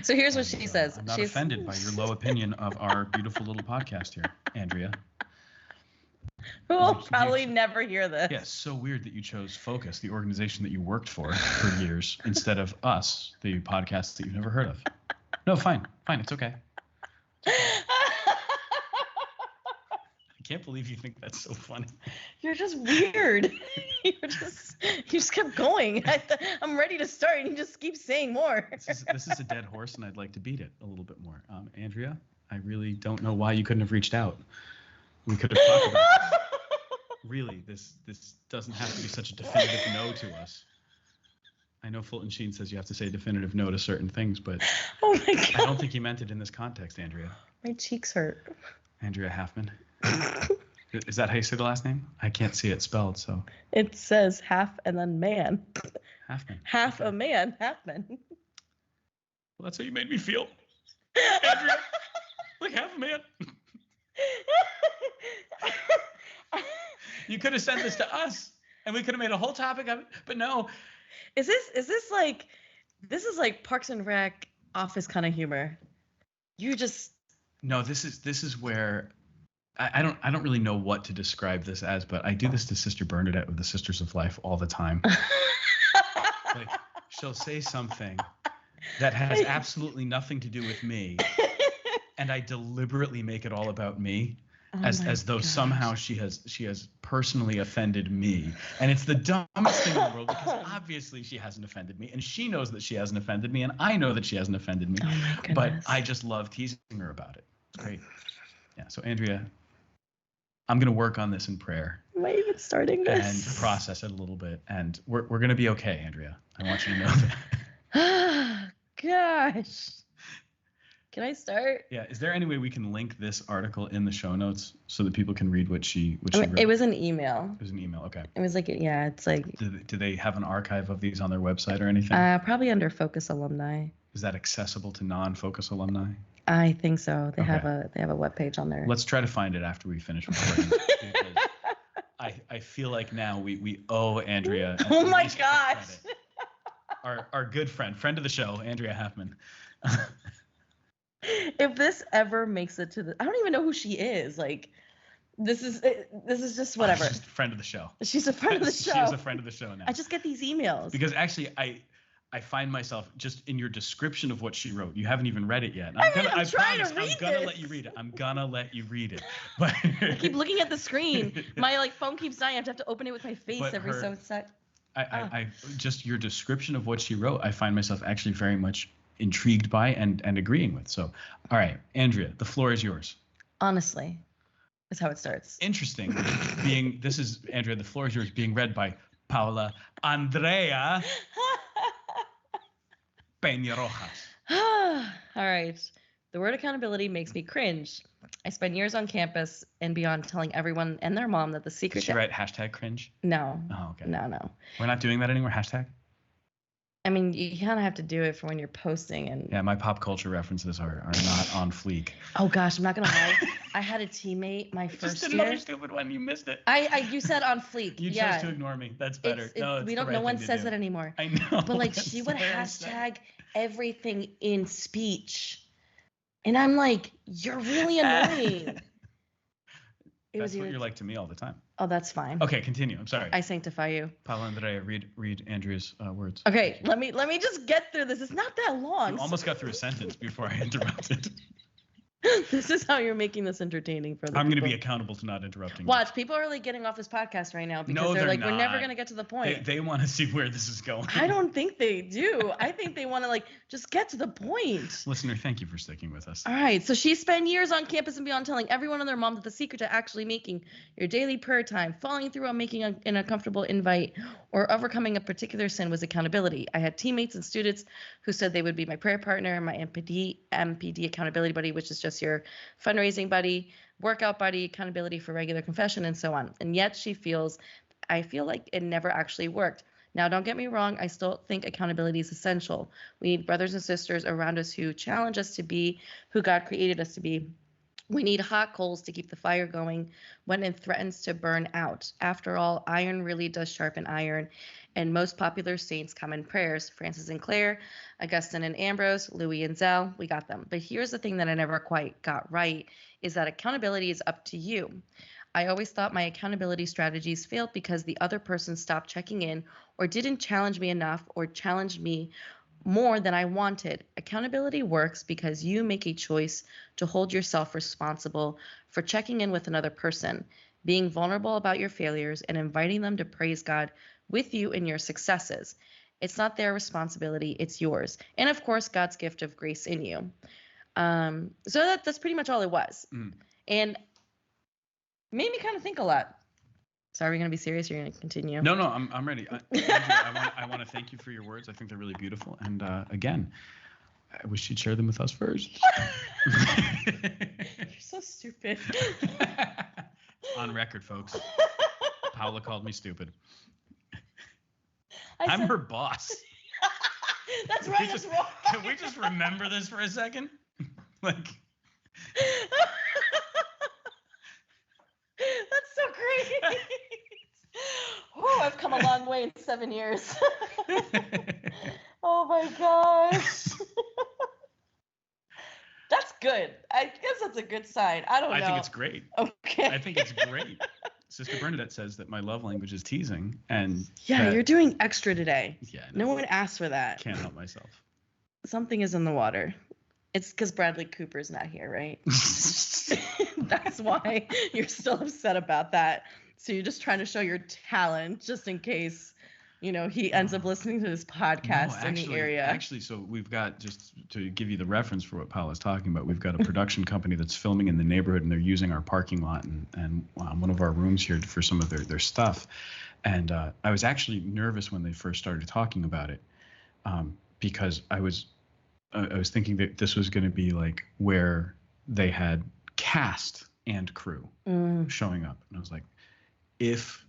Speaker 1: So here's what she says.
Speaker 2: I'm not offended by your low opinion of our beautiful little podcast here, Andrea.
Speaker 1: We'll probably never hear this.
Speaker 2: Yeah, it's so weird that you chose Focus, the organization that you worked for years, instead of us, the podcast that you've never heard of. No, fine. It's okay. I can't believe you think that's so funny.
Speaker 1: You're just weird. you just kept going. I'm ready to start, and you just keep saying more.
Speaker 2: This is a dead horse, and I'd like to beat it a little bit more. Andrea, I really don't know why you couldn't have reached out. We could have talked about it. Really, this doesn't have to be such a definitive no to us. I know Fulton Sheen says you have to say definitive no to certain things, but
Speaker 1: oh my God.
Speaker 2: I don't think he meant it in this context, Andrea.
Speaker 1: My cheeks hurt.
Speaker 2: Andrea Halfmann. Is that how you say the last name? I can't see it spelled, so.
Speaker 1: It says half and then man.
Speaker 2: Halfmann.
Speaker 1: Half a man, Halfmann.
Speaker 2: Well, that's how you made me feel. Andrea, like half a man. You could have sent this to us, and we could have made a whole topic of it, but no.
Speaker 1: Is this like Parks and Rec office kind of humor? You just.
Speaker 2: No, this is where I don't really know what to describe this as, but I do this to Sister Bernadette with the Sisters of Life all the time. Like, she'll say something that has absolutely nothing to do with me, and I deliberately make it all about me. As though somehow she has personally offended me. And it's the dumbest thing in the world, because obviously she hasn't offended me, and she knows that she hasn't offended me, and I know that she hasn't offended me.
Speaker 1: Oh my goodness.
Speaker 2: But I just love teasing her about it. It's great. Yeah, so Andrea, I'm going to work on this in prayer.
Speaker 1: Am I even starting this?
Speaker 2: And process it a little bit. And we're going to be okay, Andrea. I want you to know that.
Speaker 1: Gosh. Can I start?
Speaker 2: Yeah. Is there any way we can link this article in the show notes so that people can read what she wrote?
Speaker 1: It was an email.
Speaker 2: It was an email. Okay.
Speaker 1: It was like, yeah, it's like.
Speaker 2: Do they have an archive of these on their website or anything?
Speaker 1: Probably under Focus Alumni.
Speaker 2: Is that accessible to non-Focus alumni?
Speaker 1: I think so. They have a webpage on there.
Speaker 2: Let's try to find it after we finish recording. Because I feel like now we owe Andrea.
Speaker 1: Oh my gosh.
Speaker 2: Our good friend of the show, Andrea Halfmann.
Speaker 1: If this ever makes it to I don't even know who she is. Like, this is just whatever.
Speaker 2: She's a friend of the show.
Speaker 1: She's a friend of the show.
Speaker 2: She is a friend of the show now.
Speaker 1: I just get these emails. Because
Speaker 2: actually, I find myself just in your description of what she wrote. You haven't even read it yet.
Speaker 1: I'm gonna
Speaker 2: let you read it. I'm gonna let you read it. But
Speaker 1: I keep looking at the screen. My phone keeps dying. I have to open it with my face every so sec.
Speaker 2: I just your description of what she wrote, I find myself actually very much intrigued by and agreeing with. So, all right, Andrea, the floor is yours.
Speaker 1: Honestly, is how it starts.
Speaker 2: Interesting. This is Andrea, the floor is yours, being read by Paula Andrea Peña Rojas.
Speaker 1: All right. The word accountability makes me cringe. I spent years on campus and beyond telling everyone and their mom that the secret.
Speaker 2: Did she write hashtag cringe?
Speaker 1: No.
Speaker 2: Oh, okay.
Speaker 1: No.
Speaker 2: We're not doing that anymore, hashtag?
Speaker 1: I mean, you kind of have to do it for when you're posting. And
Speaker 2: yeah, my pop culture references are not on fleek.
Speaker 1: Oh gosh, I'm not gonna lie. I had a teammate my first
Speaker 2: year. Just another stupid one. You missed it.
Speaker 1: You said on fleek.
Speaker 2: You chose to ignore me. That's better.
Speaker 1: No one says that anymore.
Speaker 2: I know.
Speaker 1: But like, she would hashtag everything in speech, and I'm like, you're really annoying.
Speaker 2: That's what you're like to me all the time.
Speaker 1: Oh, that's fine.
Speaker 2: Okay, continue. I'm sorry.
Speaker 1: I sanctify you.
Speaker 2: Paula Andrea, read Andrea's words.
Speaker 1: Okay, let me just get through this. It's not that long.
Speaker 2: You almost got through a sentence before I interrupted.
Speaker 1: This is how you're making this entertaining for the
Speaker 2: I'm going to be accountable to not interrupting.
Speaker 1: Watch, people are like getting off this podcast right now because they're like, we're never going to get to the point.
Speaker 2: They want to see where this is going.
Speaker 1: I don't think they do. I think they want to like just get to the point.
Speaker 2: Listener, thank you for sticking with us.
Speaker 1: All right. So she spent years on campus and beyond telling everyone and their mom that the secret to actually making your daily prayer time, following through on making an uncomfortable invite, or overcoming a particular sin was accountability. I had teammates and students who said they would be my prayer partner, my MPD accountability buddy, which is just your fundraising buddy, workout buddy, accountability for regular confession, and so on. And yet I feel like it never actually worked. Now, don't get me wrong, I still think accountability is essential. We need brothers and sisters around us who challenge us to be who God created us to be. We need hot coals to keep the fire going when it threatens to burn out. After all, iron really does sharpen iron, and most popular saints come in prayers. Francis and Clare, Augustine and Ambrose, Louis and Zell, we got them. But here's the thing that I never quite got right, is that accountability is up to you. I always thought my accountability strategies failed because the other person stopped checking in or didn't challenge me enough or challenged me more than I wanted. Accountability works because you make a choice to hold yourself responsible for checking in with another person, being vulnerable about your failures, and inviting them to praise God with you in your successes. It's not their responsibility, it's yours. And of course, God's gift of grace in you. So that's pretty much all it was. And made me kind of think a lot. So are we going to be serious or are you going to continue?
Speaker 2: No, I'm ready. I want to thank you for your words. I think they're really beautiful. And again, I wish you'd share them with us first.
Speaker 1: You're so stupid.
Speaker 2: On record, folks. Paula called me stupid. I'm her boss.
Speaker 1: That's right. That's wrong.
Speaker 2: Can we just remember this for a second? Like.
Speaker 1: That's so great. Oh, I've come a long way in 7 years. Oh my gosh. That's good. I guess that's a good sign. I don't know.
Speaker 2: I think it's great.
Speaker 1: Okay.
Speaker 2: I think it's great. Sister Bernadette says that my love language is teasing, and
Speaker 1: yeah, you're doing extra today.
Speaker 2: Yeah,
Speaker 1: no one asked for that.
Speaker 2: Can't help myself.
Speaker 1: Something is in the water. It's because Bradley Cooper's not here, right? That's why you're still upset about that. So you're just trying to show your talent, just in case, he ends up listening to this podcast in the area.
Speaker 2: Actually, so we've got, just to give you the reference for what Paula's talking about, we've got a production company that's filming in the neighborhood, and they're using our parking lot and one of our rooms here for some of their stuff. And I was actually nervous when they first started talking about it, because I was thinking that this was going to be like where they had cast and crew showing up. And I was like, if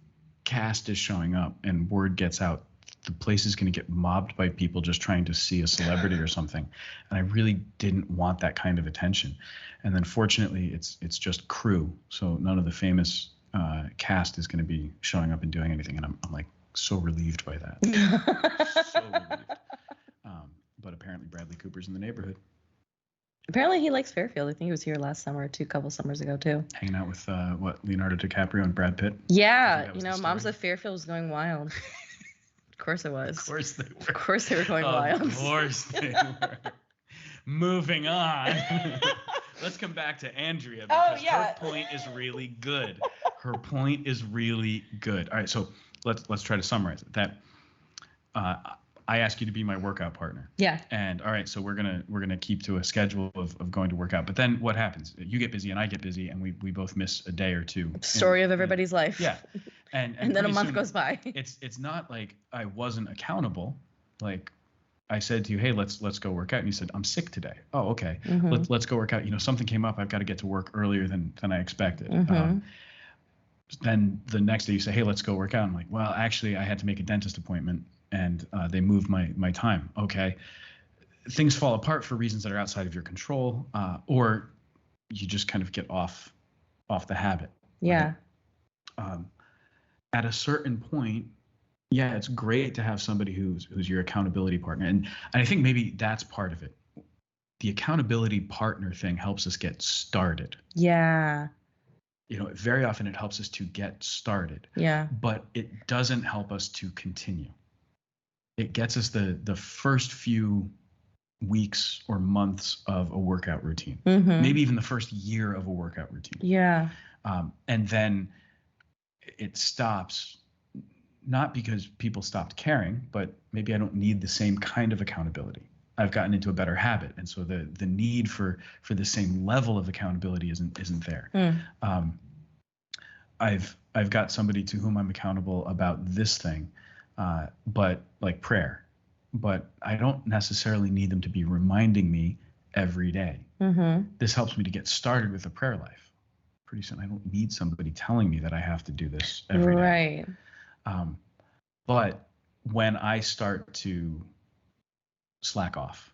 Speaker 2: cast is showing up and word gets out, the place is going to get mobbed by people just trying to see a celebrity or something. And I really didn't want that kind of attention. And then fortunately, it's just crew. So none of the famous cast is going to be showing up and doing anything. And I'm like so relieved by that. So relieved. But apparently Bradley Cooper's in the neighborhood.
Speaker 1: Apparently he likes Fairfield. I think he was here last summer, couple summers ago too.
Speaker 2: Hanging out with Leonardo DiCaprio and Brad Pitt.
Speaker 1: Yeah, Moms of Fairfield was going wild. Of course it was.
Speaker 2: Of course they were.
Speaker 1: Of course they were going wild.
Speaker 2: Of course they were. Moving on. Let's come back to Andrea, because her point is really good. Her point is really good. All right, so let's try to summarize it. That I ask you to be my workout partner.
Speaker 1: Yeah.
Speaker 2: And all right, so we're gonna keep to a schedule of going to work out. But then what happens? You get busy and I get busy, and we both miss a day or two.
Speaker 1: Story of everybody's life.
Speaker 2: Yeah. And
Speaker 1: then a month goes by.
Speaker 2: It's not like I wasn't accountable. Like I said to you, hey, let's go work out, and you said, I'm sick today. Oh, okay. Mm-hmm. Let's go work out. Something came up. I've got to get to work earlier than I expected. Mm-hmm. Then the next day you say, hey, let's go work out. I'm like, well, actually, I had to make a dentist appointment, and they moved my time. Okay. Things fall apart for reasons that are outside of your control, or you just kind of get off the habit.
Speaker 1: Yeah.
Speaker 2: Right? At a certain point, yeah, it's great to have somebody who's your accountability partner. And I think maybe that's part of it. The accountability partner thing helps us get started.
Speaker 1: Yeah.
Speaker 2: Very often it helps us to get started.
Speaker 1: Yeah.
Speaker 2: But it doesn't help us to continue. It gets us the first few weeks or months of a workout routine, maybe even the first year of a workout routine.
Speaker 1: Yeah.
Speaker 2: And then it stops, not because people stopped caring, but maybe I don't need the same kind of accountability. I've gotten into a better habit, and so the need for the same level of accountability isn't there. I've got somebody to whom I'm accountable about this thing, but like prayer, but I don't necessarily need them to be reminding me every day. This helps me to get started with a prayer life. Pretty soon I don't need somebody telling me that I have to do this every day.
Speaker 1: Right.
Speaker 2: But when I start to slack off.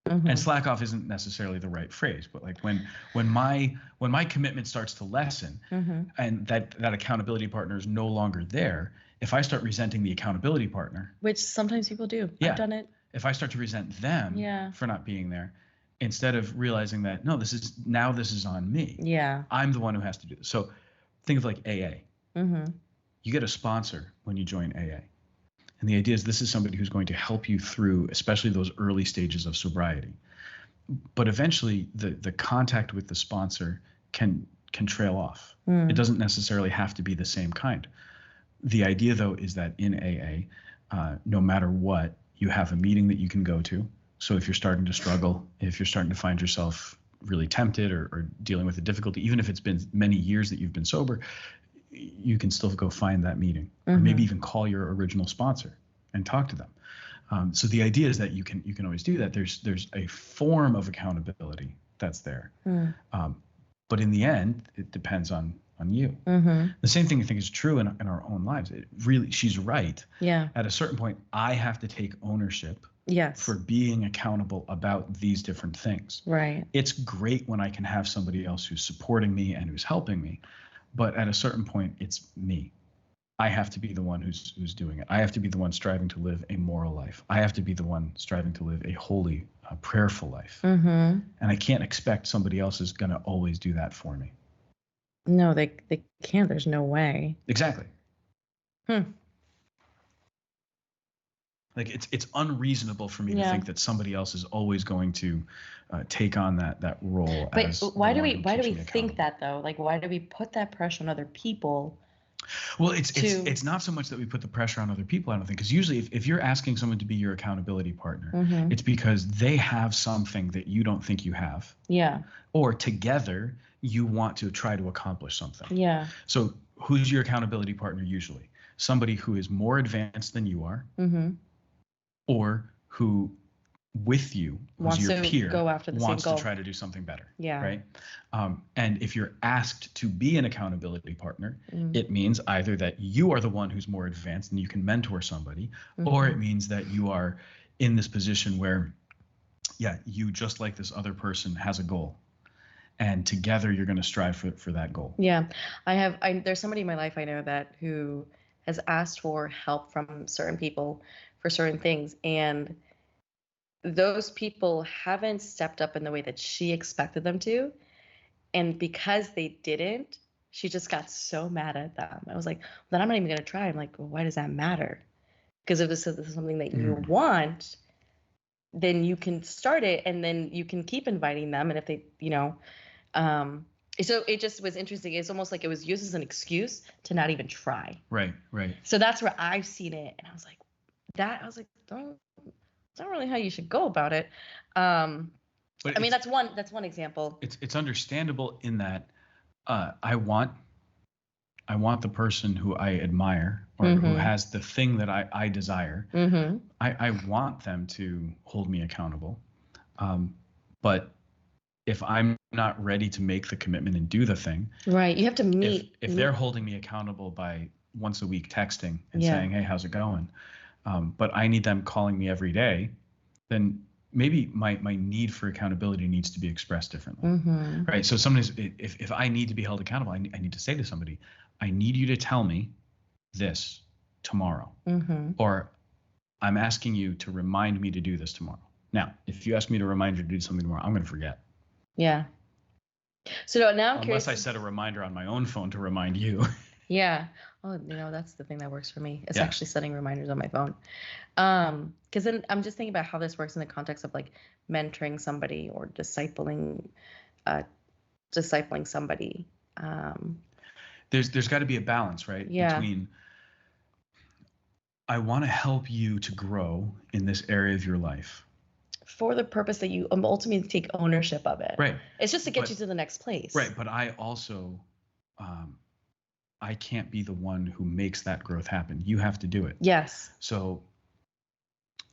Speaker 1: Mm-hmm.
Speaker 2: And slack off isn't necessarily the right phrase, but like when my commitment starts to lessen,
Speaker 1: mm-hmm.
Speaker 2: and that accountability partner is no longer there, if I start resenting the accountability partner,
Speaker 1: which sometimes people do,
Speaker 2: yeah,
Speaker 1: I've done it.
Speaker 2: If I start to resent them
Speaker 1: yeah.
Speaker 2: for not being there, instead of realizing that no, this is on me.
Speaker 1: Yeah.
Speaker 2: I'm the one who has to do this. So think of like AA.
Speaker 1: Mm-hmm.
Speaker 2: You get a sponsor when you join AA. And the idea is this is somebody who's going to help you through, especially those early stages of sobriety. But eventually the contact with the sponsor can trail off. It doesn't necessarily have to be the same kind. The idea, though, is that in AA, no matter what, you have a meeting that you can go to. So if you're starting to struggle, if you're starting to find yourself really tempted or dealing with a difficulty, even if it's been many years that you've been sober, you can still go find that meeting, or maybe even call your original sponsor and talk to them. So the idea is that you can always do that. There's a form of accountability that's there, but in the end, it depends on you. The same thing I think is true in our own lives. It really, she's right.
Speaker 1: Yeah.
Speaker 2: At a certain point, I have to take ownership.
Speaker 1: Yes.
Speaker 2: For being accountable about these different things.
Speaker 1: Right.
Speaker 2: It's great when I can have somebody else who's supporting me and who's helping me. But at a certain point, it's me. I have to be the one who's doing it. I have to be the one striving to live a moral life. I have to be the one striving to live a holy, prayerful life. And I can't expect somebody else is going to always do that for me.
Speaker 1: No, they can't. There's no way.
Speaker 2: Exactly. Like it's unreasonable for me to think that somebody else is always going to take on that role.
Speaker 1: But why do we think that though? Like, why do we put that pressure on other people?
Speaker 2: Well, it's not so much that we put the pressure on other people, I don't think, because usually if you're asking someone to be your accountability partner, it's because they have something that you don't think you have.
Speaker 1: Yeah.
Speaker 2: Or together you want to try to accomplish something.
Speaker 1: Yeah.
Speaker 2: So who's your accountability partner usually? Somebody who is more advanced than you are. Or who with you, who's your peer,
Speaker 1: go after the
Speaker 2: wants
Speaker 1: same goal.
Speaker 2: To try to do something better.
Speaker 1: Yeah.
Speaker 2: Right. And if you're asked to be an accountability partner, it means either that you are the one who's more advanced and you can mentor somebody, or it means that you are in this position where, you just like this other person has a goal, and together you're going to strive for that goal.
Speaker 1: Yeah. There's somebody in my life I know that who has asked for help from certain people for certain things, and those people haven't stepped up in the way that she expected them to, and because they didn't, she just got so mad at them. I was like, well, then I'm not even going to try. I'm like, well, why does that matter? Because if this is something that you want, then you can start it, and then you can keep inviting them, and if they so it just was interesting. It's almost like it was used as an excuse to not even try.
Speaker 2: Right.
Speaker 1: So that's where I've seen it, and I was like, that's not really how you should go about it. But I mean, that's one example.
Speaker 2: It's understandable in that I want the person who I admire or who has the thing that I desire. I want them to hold me accountable. But if I'm not ready to make the commitment and do the thing,
Speaker 1: right, you have to meet.
Speaker 2: If they're holding me accountable by once a week texting and saying, hey, how's it going? But I need them calling me every day, then maybe my need for accountability needs to be expressed differently, right? So sometimes if I need to be held accountable, I need to say to somebody, I need you to tell me this tomorrow, or I'm asking you to remind me to do this tomorrow. Now, if you ask me to remind you to do something tomorrow, I'm going to forget.
Speaker 1: Yeah. So now I'm
Speaker 2: curious. Unless I set a reminder on my own phone to remind you.
Speaker 1: Yeah. Oh, that's the thing that works for me. It's actually setting reminders on my phone. Because then I'm just thinking about how this works in the context of like mentoring somebody or discipling somebody.
Speaker 2: There's got to be a balance, right?
Speaker 1: Yeah.
Speaker 2: Between I want to help you to grow in this area of your life.
Speaker 1: For the purpose that you ultimately take ownership of it.
Speaker 2: Right.
Speaker 1: It's just to get you to the next place.
Speaker 2: Right. But I also, I can't be the one who makes that growth happen. You have to do it.
Speaker 1: Yes.
Speaker 2: So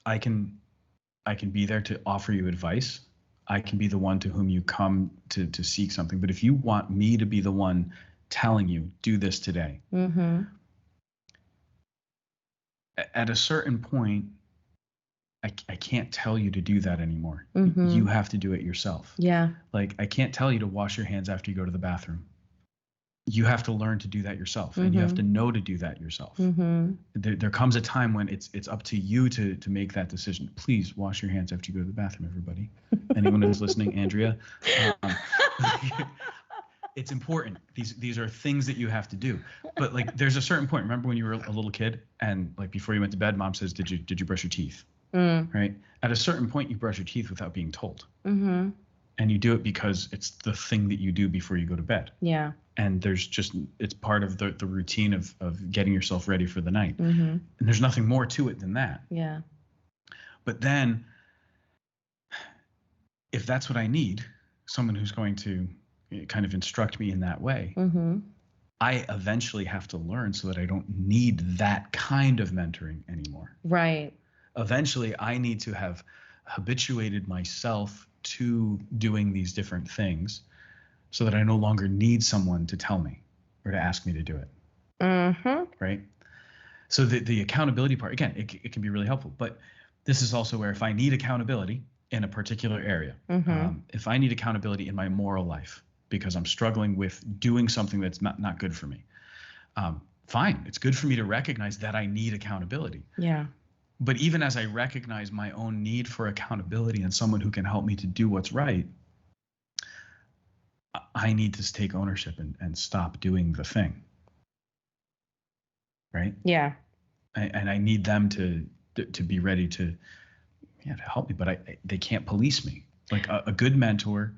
Speaker 2: I can be there to offer you advice. I can be the one to whom you come to seek something. But if you want me to be the one telling you, do this today, at a certain point, I can't tell you to do that anymore.
Speaker 1: Mm-hmm.
Speaker 2: You have to do it yourself.
Speaker 1: Yeah.
Speaker 2: Like, I can't tell you to wash your hands after you go to the bathroom. You have to learn to do that yourself,
Speaker 1: Mm-hmm.
Speaker 2: and you have to know to do that yourself.
Speaker 1: Mm-hmm.
Speaker 2: There comes a time when it's up to you to make that decision. Please wash your hands after you go to the bathroom, everybody. Anyone who's listening, Andrea, it's important. These are things that you have to do. But like, there's a certain point. Remember when you were a little kid, and like before you went to bed, mom says, "Did you brush your teeth?" Right? At a certain point, you brush your teeth without being told.
Speaker 1: Mm-hmm.
Speaker 2: And you do it because it's the thing that you do before you go to bed.
Speaker 1: Yeah.
Speaker 2: And it's part of the routine of getting yourself ready for the night.
Speaker 1: Mm-hmm.
Speaker 2: And there's nothing more to it than that.
Speaker 1: Yeah.
Speaker 2: But then, if that's what I need, someone who's going to kind of instruct me in that way,
Speaker 1: mm-hmm.
Speaker 2: I eventually have to learn so that I don't need that kind of mentoring anymore.
Speaker 1: Right.
Speaker 2: Eventually, I need to have habituated myself to doing these different things so that I no longer need someone to tell me or to ask me to do it.
Speaker 1: Mm-hmm.
Speaker 2: Right? So the accountability part, again, it can be really helpful. But this is also where if I need accountability in a particular area,
Speaker 1: mm-hmm.
Speaker 2: If I need accountability in my moral life because I'm struggling with doing something that's not good for me, fine. It's good for me to recognize that I need accountability.
Speaker 1: Yeah.
Speaker 2: But even as I recognize my own need for accountability and someone who can help me to do what's right, I need to take ownership and stop doing the thing. Right?
Speaker 1: Yeah.
Speaker 2: And I need them to be ready to help me, but they can't police me. Like a good mentor,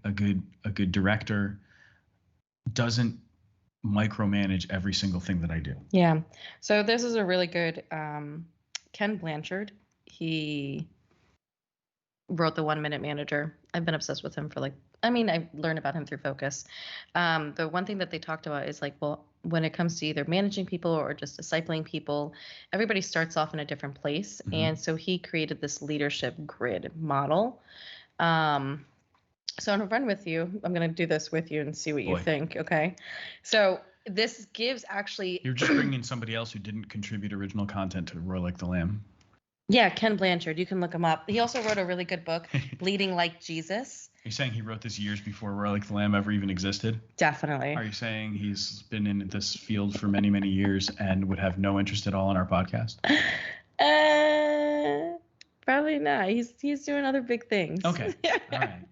Speaker 2: a good director doesn't micromanage every single thing that I do.
Speaker 1: Yeah. So this is a really good Ken Blanchard. He wrote the 1 Minute Manager. I've been obsessed with him for I learned about him through Focus. The one thing that they talked about is when it comes to either managing people or just discipling people, everybody starts off in a different place. Mm-hmm. And so he created this leadership grid model. So I'm going to run with you. I'm going to do this with you and see what you think. Okay. So this gives actually.
Speaker 2: You're just bringing in somebody else who didn't contribute original content to Roar Like the Lamb.
Speaker 1: Yeah, Ken Blanchard. You can look him up. He also wrote a really good book, Bleeding Like Jesus.
Speaker 2: Are you saying he wrote this years before Roar Like the Lamb ever even existed?
Speaker 1: Definitely.
Speaker 2: Are you saying he's been in this field for many, many years and would have no interest at all in our podcast?
Speaker 1: Probably not. He's doing other big things.
Speaker 2: Okay. All right.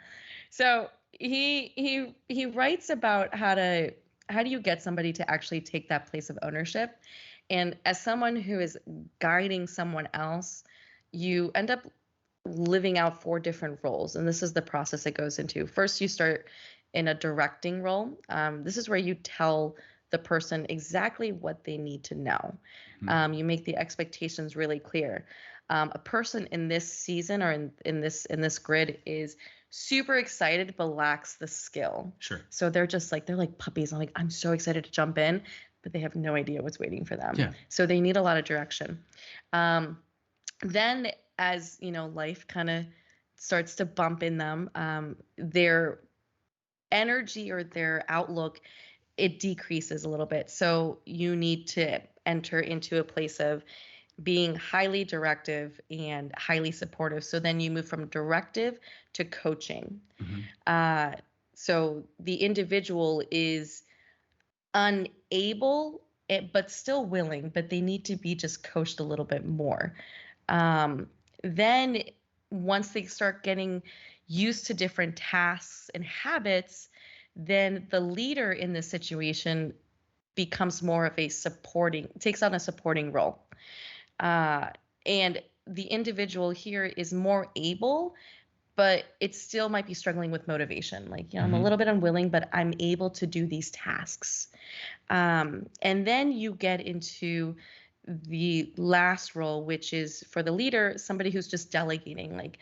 Speaker 1: So he writes about how do you get somebody to actually take that place of ownership. And as someone who is guiding someone else, you end up living out 4 different roles. And this is the process it goes into. First, you start in a directing role. This is where you tell the person exactly what they need to know. Mm-hmm. You make the expectations really clear. A person in this season or in this grid is super excited but lacks the skill.
Speaker 2: Sure.
Speaker 1: So they're like puppies. I'm so excited to jump in, but they have no idea what's waiting for them.
Speaker 2: Yeah.
Speaker 1: So they need a lot of direction. Then as life kind of starts to bump in them, their energy or their outlook, it decreases a little bit. So you need to enter into a place of being highly directive and highly supportive. So then you move from directive to coaching. Mm-hmm. So the individual is unable, but still willing, but they need to be just coached a little bit more. Then once they start getting used to different tasks and habits, then the leader in this situation becomes more of takes on a supporting role. And the individual here is more able, but it still might be struggling with motivation. Mm-hmm. I'm a little bit unwilling, but I'm able to do these tasks. And then you get into the last role, which is for the leader, somebody who's just delegating.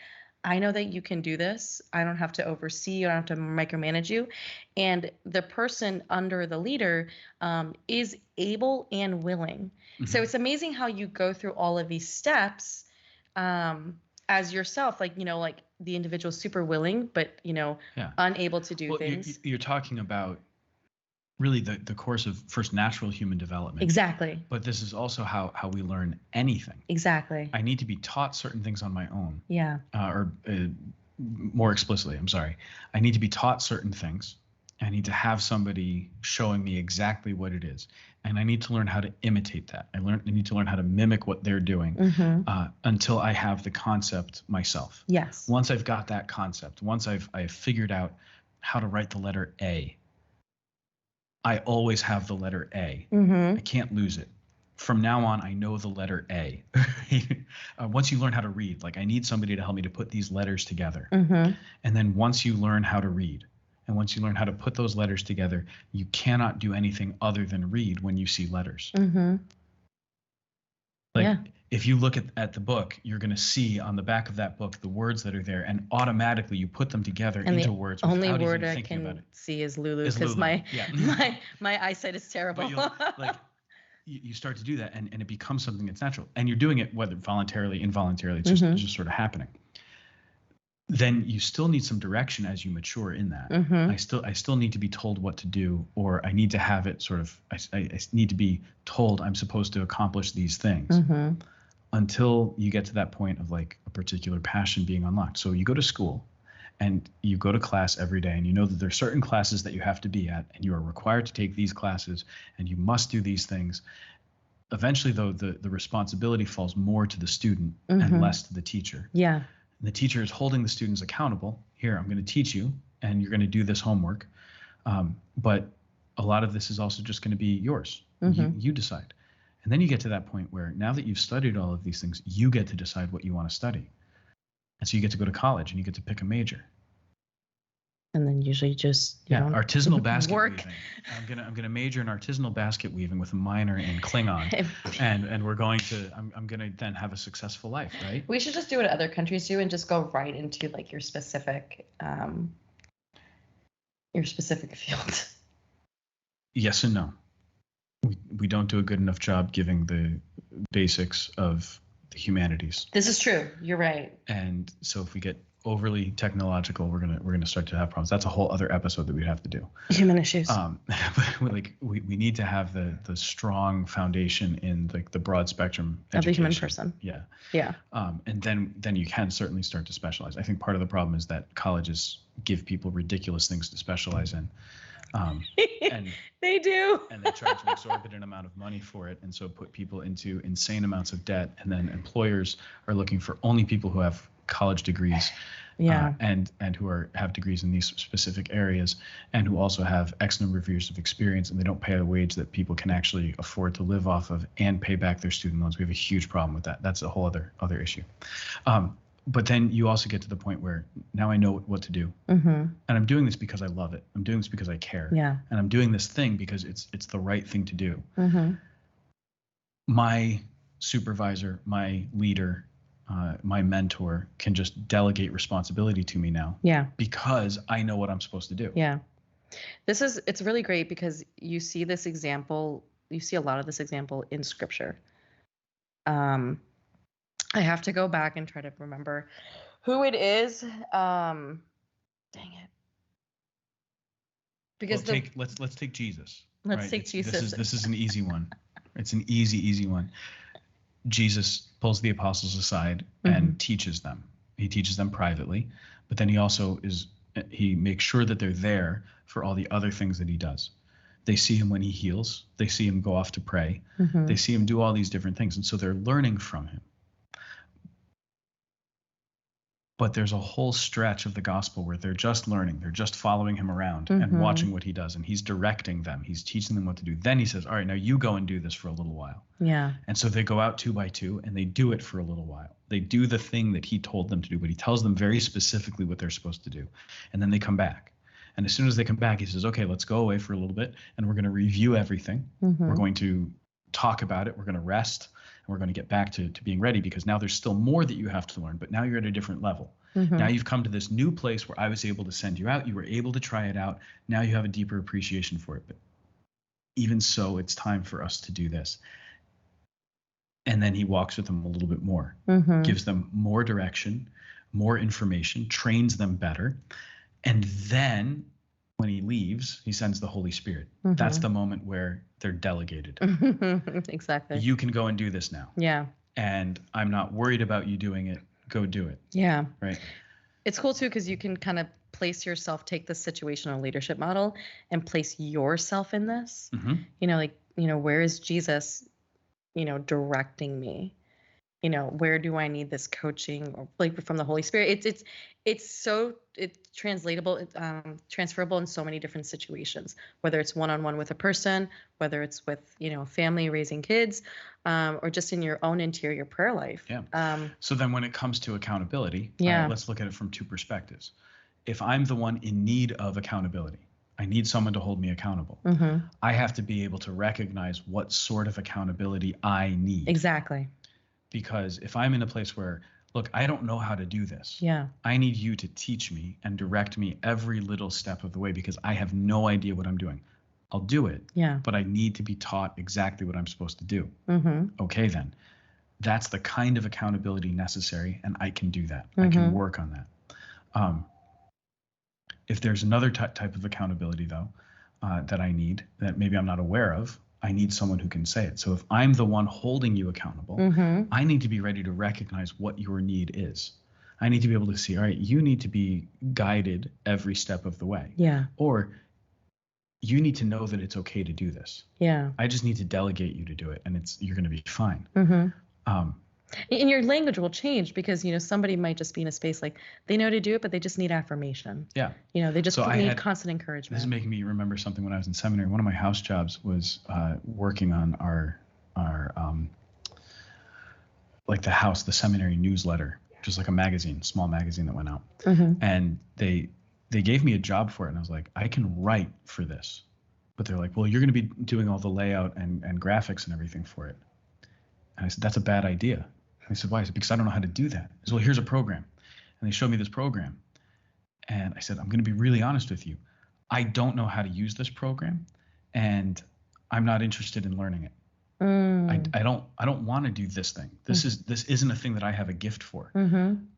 Speaker 1: I know that you can do this. I don't have to oversee you. I don't have to micromanage you. And the person under the leader is able and willing. Mm-hmm. So it's amazing how you go through all of these steps as yourself, the individual super willing, but unable to do things.
Speaker 2: You're talking about really the course of first natural human development.
Speaker 1: Exactly.
Speaker 2: But this is also how we learn anything.
Speaker 1: Exactly.
Speaker 2: I need to be taught certain things on my own.
Speaker 1: Yeah.
Speaker 2: More explicitly, I'm sorry. I need to be taught certain things. I need to have somebody showing me exactly what it is. And I need to learn how to imitate that. I need to learn how to mimic what they're doing until I have the concept myself.
Speaker 1: Yes.
Speaker 2: Once I've got that concept, once I've figured out how to write the letter A, I always have the letter A. I can't lose it. From now on, I know the letter A. Once you learn how to read, like I need somebody to help me to put these letters together. And then once you learn how to read, and once you learn how to put those letters together, you cannot do anything other than read when you see letters. If you look at the book, you're going to see on the back of that book the words that are there, and automatically you put them together into words.
Speaker 1: And the only word I can see is Lulu, because my eyesight is terrible.
Speaker 2: You start to do that, and it becomes something that's natural, and you're doing it whether voluntarily, involuntarily, it's just sort of happening. Then you still need some direction as you mature in that. I still need to be told what to do, or I need to have it sort of, I need to be told I'm supposed to accomplish these things until you get to that point of like a particular passion being unlocked. So you go to school and you go to class every day, and you know that there are certain classes that you have to be at, and you are required to take these classes, and you must do these things. Eventually, though, the responsibility falls more to the student and less to the teacher.
Speaker 1: Yeah.
Speaker 2: And the teacher is holding the students accountable. Here, I'm going to teach you, and you're going to do this homework. But a lot of this is also just going to be yours. You decide. And then you get to that point where now that you've studied all of these things, you get to decide what you want to study. And so you get to go to college and you get to pick a major.
Speaker 1: And then usually just
Speaker 2: artisanal basket weaving. I'm gonna major in artisanal basket weaving with a minor in Klingon, and we're going to. I'm gonna then have a successful life, right?
Speaker 1: We should just do what other countries do and just go right into like your specific field.
Speaker 2: Yes and no. We don't do a good enough job giving the basics of the humanities.
Speaker 1: This is true. You're right.
Speaker 2: And so if we get overly technological, we're gonna start to have problems. That's a whole other episode that we'd have to do.
Speaker 1: Human issues.
Speaker 2: But we need to have the strong foundation in like the broad spectrum education.
Speaker 1: Of the human person.
Speaker 2: Yeah.
Speaker 1: Yeah.
Speaker 2: And then you can certainly start to specialize. I think part of the problem is that colleges give people ridiculous things to specialize in. And
Speaker 1: they do.
Speaker 2: And they charge an exorbitant amount of money for it, and so put people into insane amounts of debt. And then employers are looking for only people who have college degrees, and who have degrees in these specific areas, and who also have X number of years of experience, and they don't pay a wage that people can actually afford to live off of and pay back their student loans. We have a huge problem with that. That's a whole other issue. But then you also get to the point where now I know what to do, and I'm doing this because I love it. I'm doing this because I care, and I'm doing this thing because it's the right thing to do. My supervisor, my leader, my mentor can just delegate responsibility to me now, because I know what I'm supposed to do.
Speaker 1: It's really great because you see this example, you see a lot of this example in scripture. I have to go back and try to remember who it is. Dang it. Because
Speaker 2: let's take Jesus.
Speaker 1: Let's take Jesus.
Speaker 2: This is an easy one. It's an easy one. Jesus pulls the apostles aside and teaches them. He teaches them privately, but then he makes sure that they're there for all the other things that he does. They see him when he heals. They see him go off to pray. They see him do all these different things, and so they're learning from him. But there's a whole stretch of the gospel where they're just learning. They're just following him around and watching what he does. And he's directing them. He's teaching them what to do. Then he says, all right, now you go and do this for a little while.
Speaker 1: Yeah.
Speaker 2: And so they go out 2 by 2 and they do it for a little while. They do the thing that he told them to do, but he tells them very specifically what they're supposed to do. And then they come back. And as soon as they come back, he says, okay, let's go away for a little bit. And we're going to review everything. We're going to talk about it. We're going to rest. And we're going to get back to being ready, because now there's still more that you have to learn, but now you're at a different level. Now you've come to this new place where I was able to send you out. You were able to try it out. Now you have a deeper appreciation for it. But even so, it's time for us to do this. And then he walks with them a little bit more, gives them more direction, more information, trains them better. And then when he leaves, he sends the Holy Spirit. That's the moment where they're delegated.
Speaker 1: Exactly.
Speaker 2: You can go and do this now.
Speaker 1: Yeah.
Speaker 2: And I'm not worried about you doing it. Go do it.
Speaker 1: Yeah.
Speaker 2: Right.
Speaker 1: It's cool too, because you can kind of place yourself, take the situational leadership model and place yourself in this. Where is Jesus, directing me? Where do I need this coaching, or like from the Holy Spirit? It's translatable, transferable in so many different situations, whether it's one-on-one with a person, whether it's with, family raising kids, or just in your own interior prayer life.
Speaker 2: Yeah. So then when it comes to accountability, let's look at it from two perspectives. If I'm the one in need of accountability, I need someone to hold me accountable. I have to be able to recognize what sort of accountability I need.
Speaker 1: Exactly.
Speaker 2: Because if I'm in a place where, look, I don't know how to do this.
Speaker 1: Yeah.
Speaker 2: I need you to teach me and direct me every little step of the way, because I have no idea what I'm doing. I'll do it.
Speaker 1: Yeah.
Speaker 2: But I need to be taught exactly what I'm supposed to do. Okay, then. That's the kind of accountability necessary, and I can do that. I can work on that. If there's another type of accountability, though, that I need, that maybe I'm not aware of, I need someone who can say it. So if I'm the one holding you accountable, I need to be ready to recognize what your need is. I need to be able to see, all right, you need to be guided every step of the way.
Speaker 1: Yeah.
Speaker 2: Or you need to know that it's okay to do this.
Speaker 1: Yeah.
Speaker 2: I just need to delegate you to do it, and you're going to be fine.
Speaker 1: And your language will change, because somebody might just be in a space like they know to do it, but they just need affirmation.
Speaker 2: Yeah.
Speaker 1: They just need constant encouragement.
Speaker 2: This is making me remember something when I was in seminary. One of my house jobs was working on our like the seminary newsletter, which is like a magazine, small magazine that went out. And they gave me a job for it, and I was like, I can write for this. But they're like, well, you're going to be doing all the layout and graphics and everything for it. And I said, that's a bad idea. And they said, why? I said, because I don't know how to do that. I said, well, here's a program. And they showed me this program. And I said, I'm going to be really honest with you. I don't know how to use this program, and I'm not interested in learning it. I don't want to do this thing. This isn't a thing that I have a gift for.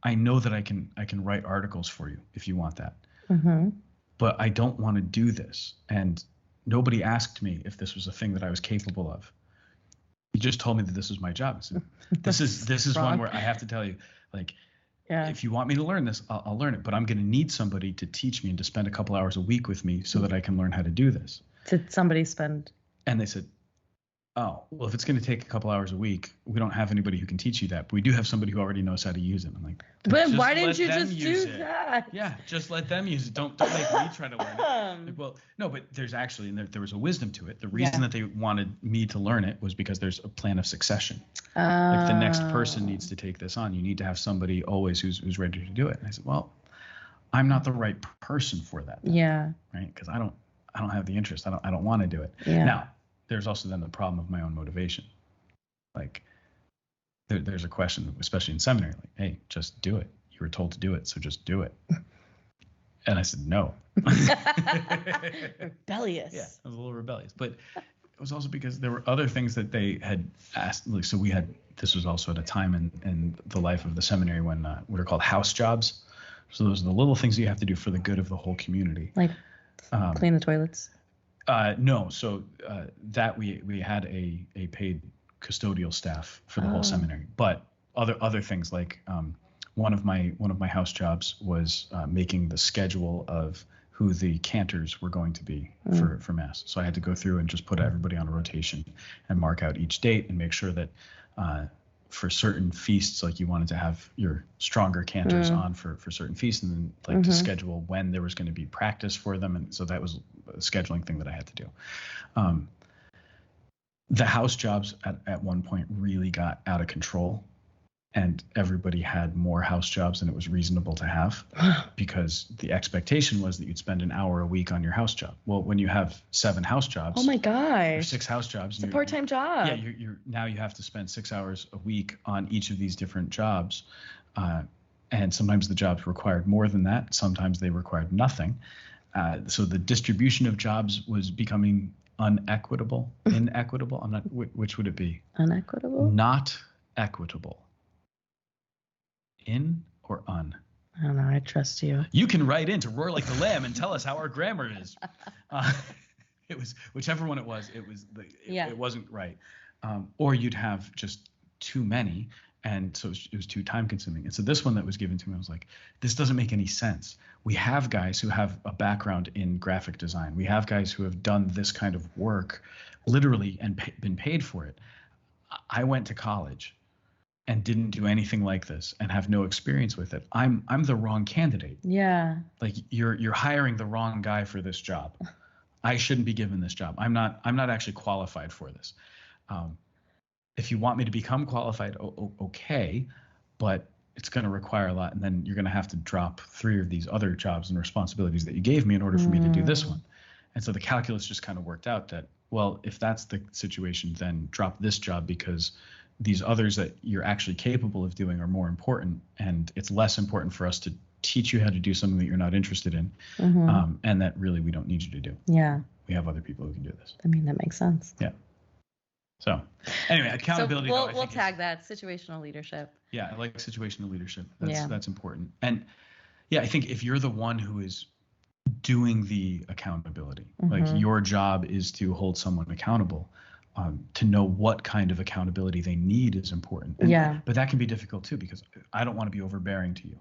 Speaker 2: I know that I can write articles for you if you want that. But I don't want to do this. And nobody asked me if this was a thing that I was capable of. You just told me that this was my job. So this is one where I have to tell you, like, if you want me to learn this, I'll learn it. But I'm going to need somebody to teach me and to spend a couple hours a week with me so that I can learn how to do this.
Speaker 1: Did somebody spend?
Speaker 2: And they said, oh, well, if it's going to take a couple hours a week, we don't have anybody who can teach you that. But we do have somebody who already knows how to use it. I'm like,
Speaker 1: but why didn't you just do that?
Speaker 2: Yeah, just let them use it. Don't make me try to learn it. Like, well, no, but there's actually, and there was a wisdom to it. The reason that they wanted me to learn it was because there's a plan of succession. Like the next person needs to take this on. You need to have somebody always who's ready to do it. And I said, well, I'm not the right person for that. Then,
Speaker 1: yeah.
Speaker 2: Right. Because I don't have the interest. I don't want to do it.
Speaker 1: Yeah.
Speaker 2: Now, there's also then the problem of my own motivation. Like there's a question, especially in seminary, like, hey, just do it. You were told to do it, so just do it. And I said, no.
Speaker 1: Rebellious.
Speaker 2: Yeah, I was a little rebellious. But it was also because there were other things that they had asked. Like, so this was also at a time in the life of the seminary when what are called house jobs. So those are the little things you have to do for the good of the whole community.
Speaker 1: Like clean the toilets?
Speaker 2: No. So that we had a paid custodial staff for the whole seminary. But other things like one of my house jobs was making the schedule of who the cantors were going to be for Mass. So I had to go through and just put everybody on a rotation and mark out each date and make sure that for certain feasts, like you wanted to have your stronger cantors on for certain feasts, and then like to schedule when there was going to be practice for them. And so that was a scheduling thing that I had to do. The house jobs at one point really got out of control, and everybody had more house jobs than it was reasonable to have because the expectation was that you'd spend an hour a week on your house job. Well, when you have 7 house jobs,
Speaker 1: oh my gosh,
Speaker 2: or 6 house jobs,
Speaker 1: it's a part-time job.
Speaker 2: Yeah, you're now you have to spend 6 hours a week on each of these different jobs, and sometimes the jobs required more than that. Sometimes they required nothing. So the distribution of jobs was becoming inequitable. I'm not. Which would it be?
Speaker 1: Unequitable.
Speaker 2: Not equitable. In or un?
Speaker 1: I don't know. I trust you.
Speaker 2: You can write in to Roar Like the Lamb and tell us how our grammar is. It was whichever one it was. It wasn't right. Or you'd have just too many, and so it was too time consuming. And so this one that was given to me, I was like, this doesn't make any sense. We have guys who have a background in graphic design. We have guys who have done this kind of work, literally, and been paid for it. I went to college and didn't do anything like this and have no experience with it. I'm the wrong candidate.
Speaker 1: Yeah.
Speaker 2: Like you're hiring the wrong guy for this job. I shouldn't be given this job. I'm not actually qualified for this. If you want me to become qualified, okay, but it's going to require a lot, and then you're going to have to drop 3 of these other jobs and responsibilities that you gave me in order for me to do this one. And so the calculus just kind of worked out that, well, if that's the situation, then drop this job because these others that you're actually capable of doing are more important, and it's less important for us to teach you how to do something that you're not interested in, and that really we don't need you to do.
Speaker 1: Yeah.
Speaker 2: We have other people who can do this.
Speaker 1: I mean, that makes sense.
Speaker 2: Yeah. So anyway, accountability.
Speaker 1: So we'll tag that situational leadership.
Speaker 2: Yeah, I like situational leadership. That's important. And yeah, I think if you're the one who is doing the accountability, like your job is to hold someone accountable, to know what kind of accountability they need is important. But that can be difficult too, because I don't want to be overbearing to you.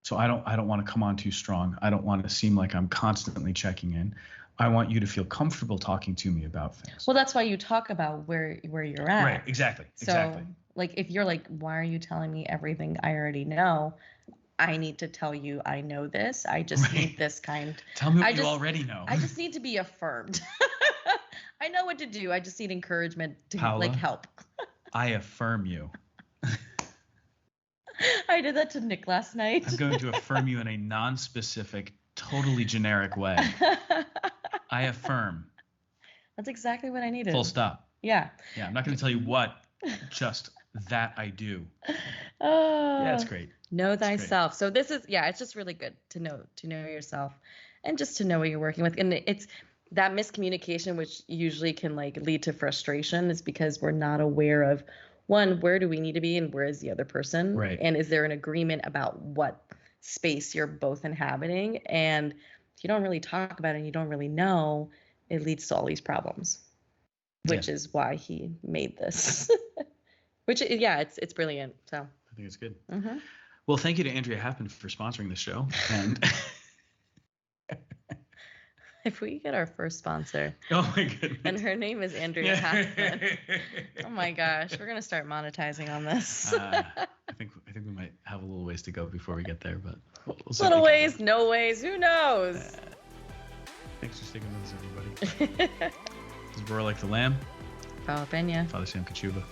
Speaker 2: So I don't want to come on too strong. I don't want to seem like I'm constantly checking in. I want you to feel comfortable talking to me about things.
Speaker 1: Well, that's why you talk about where you're at.
Speaker 2: Right, exactly.
Speaker 1: So, like, if you're like, why are you telling me everything I already know? I need to tell you I know this. I just need this kind.
Speaker 2: Tell me what you already know.
Speaker 1: I just need to be affirmed. I know what to do. I just need encouragement to
Speaker 2: Paula,
Speaker 1: help.
Speaker 2: I affirm you.
Speaker 1: I did that to Nick last night.
Speaker 2: I'm going to affirm you in a non-specific, totally generic way. I affirm.
Speaker 1: That's exactly what I needed.
Speaker 2: Full stop.
Speaker 1: Yeah.
Speaker 2: Yeah, I'm not going to tell you what, just that I do. Yeah, it's great.
Speaker 1: Know thyself. So this is, it's just really good to know yourself and just to know what you're working with. And it's that miscommunication, which usually can like lead to frustration, is because we're not aware of, one, where do we need to be and where is the other person?
Speaker 2: Right.
Speaker 1: And is there an agreement about what space you're both inhabiting? And if you don't really talk about it and you don't really know, it leads to all these problems, which is why he made this. Which, it's brilliant. So
Speaker 2: I think it's good. Well, thank you to Andrea Halfmann for sponsoring the show. And
Speaker 1: if we get our first sponsor.
Speaker 2: Oh my goodness.
Speaker 1: And her name is Andrea Halfmann. Oh my gosh, we're gonna start monetizing on this.
Speaker 2: I think we might have a little ways to go before we get there, but we'll
Speaker 1: little ways, no ways, who knows?
Speaker 2: Thanks for sticking with us, everybody. This is Roar Like the Lamb.
Speaker 1: Father Sam Kachuba.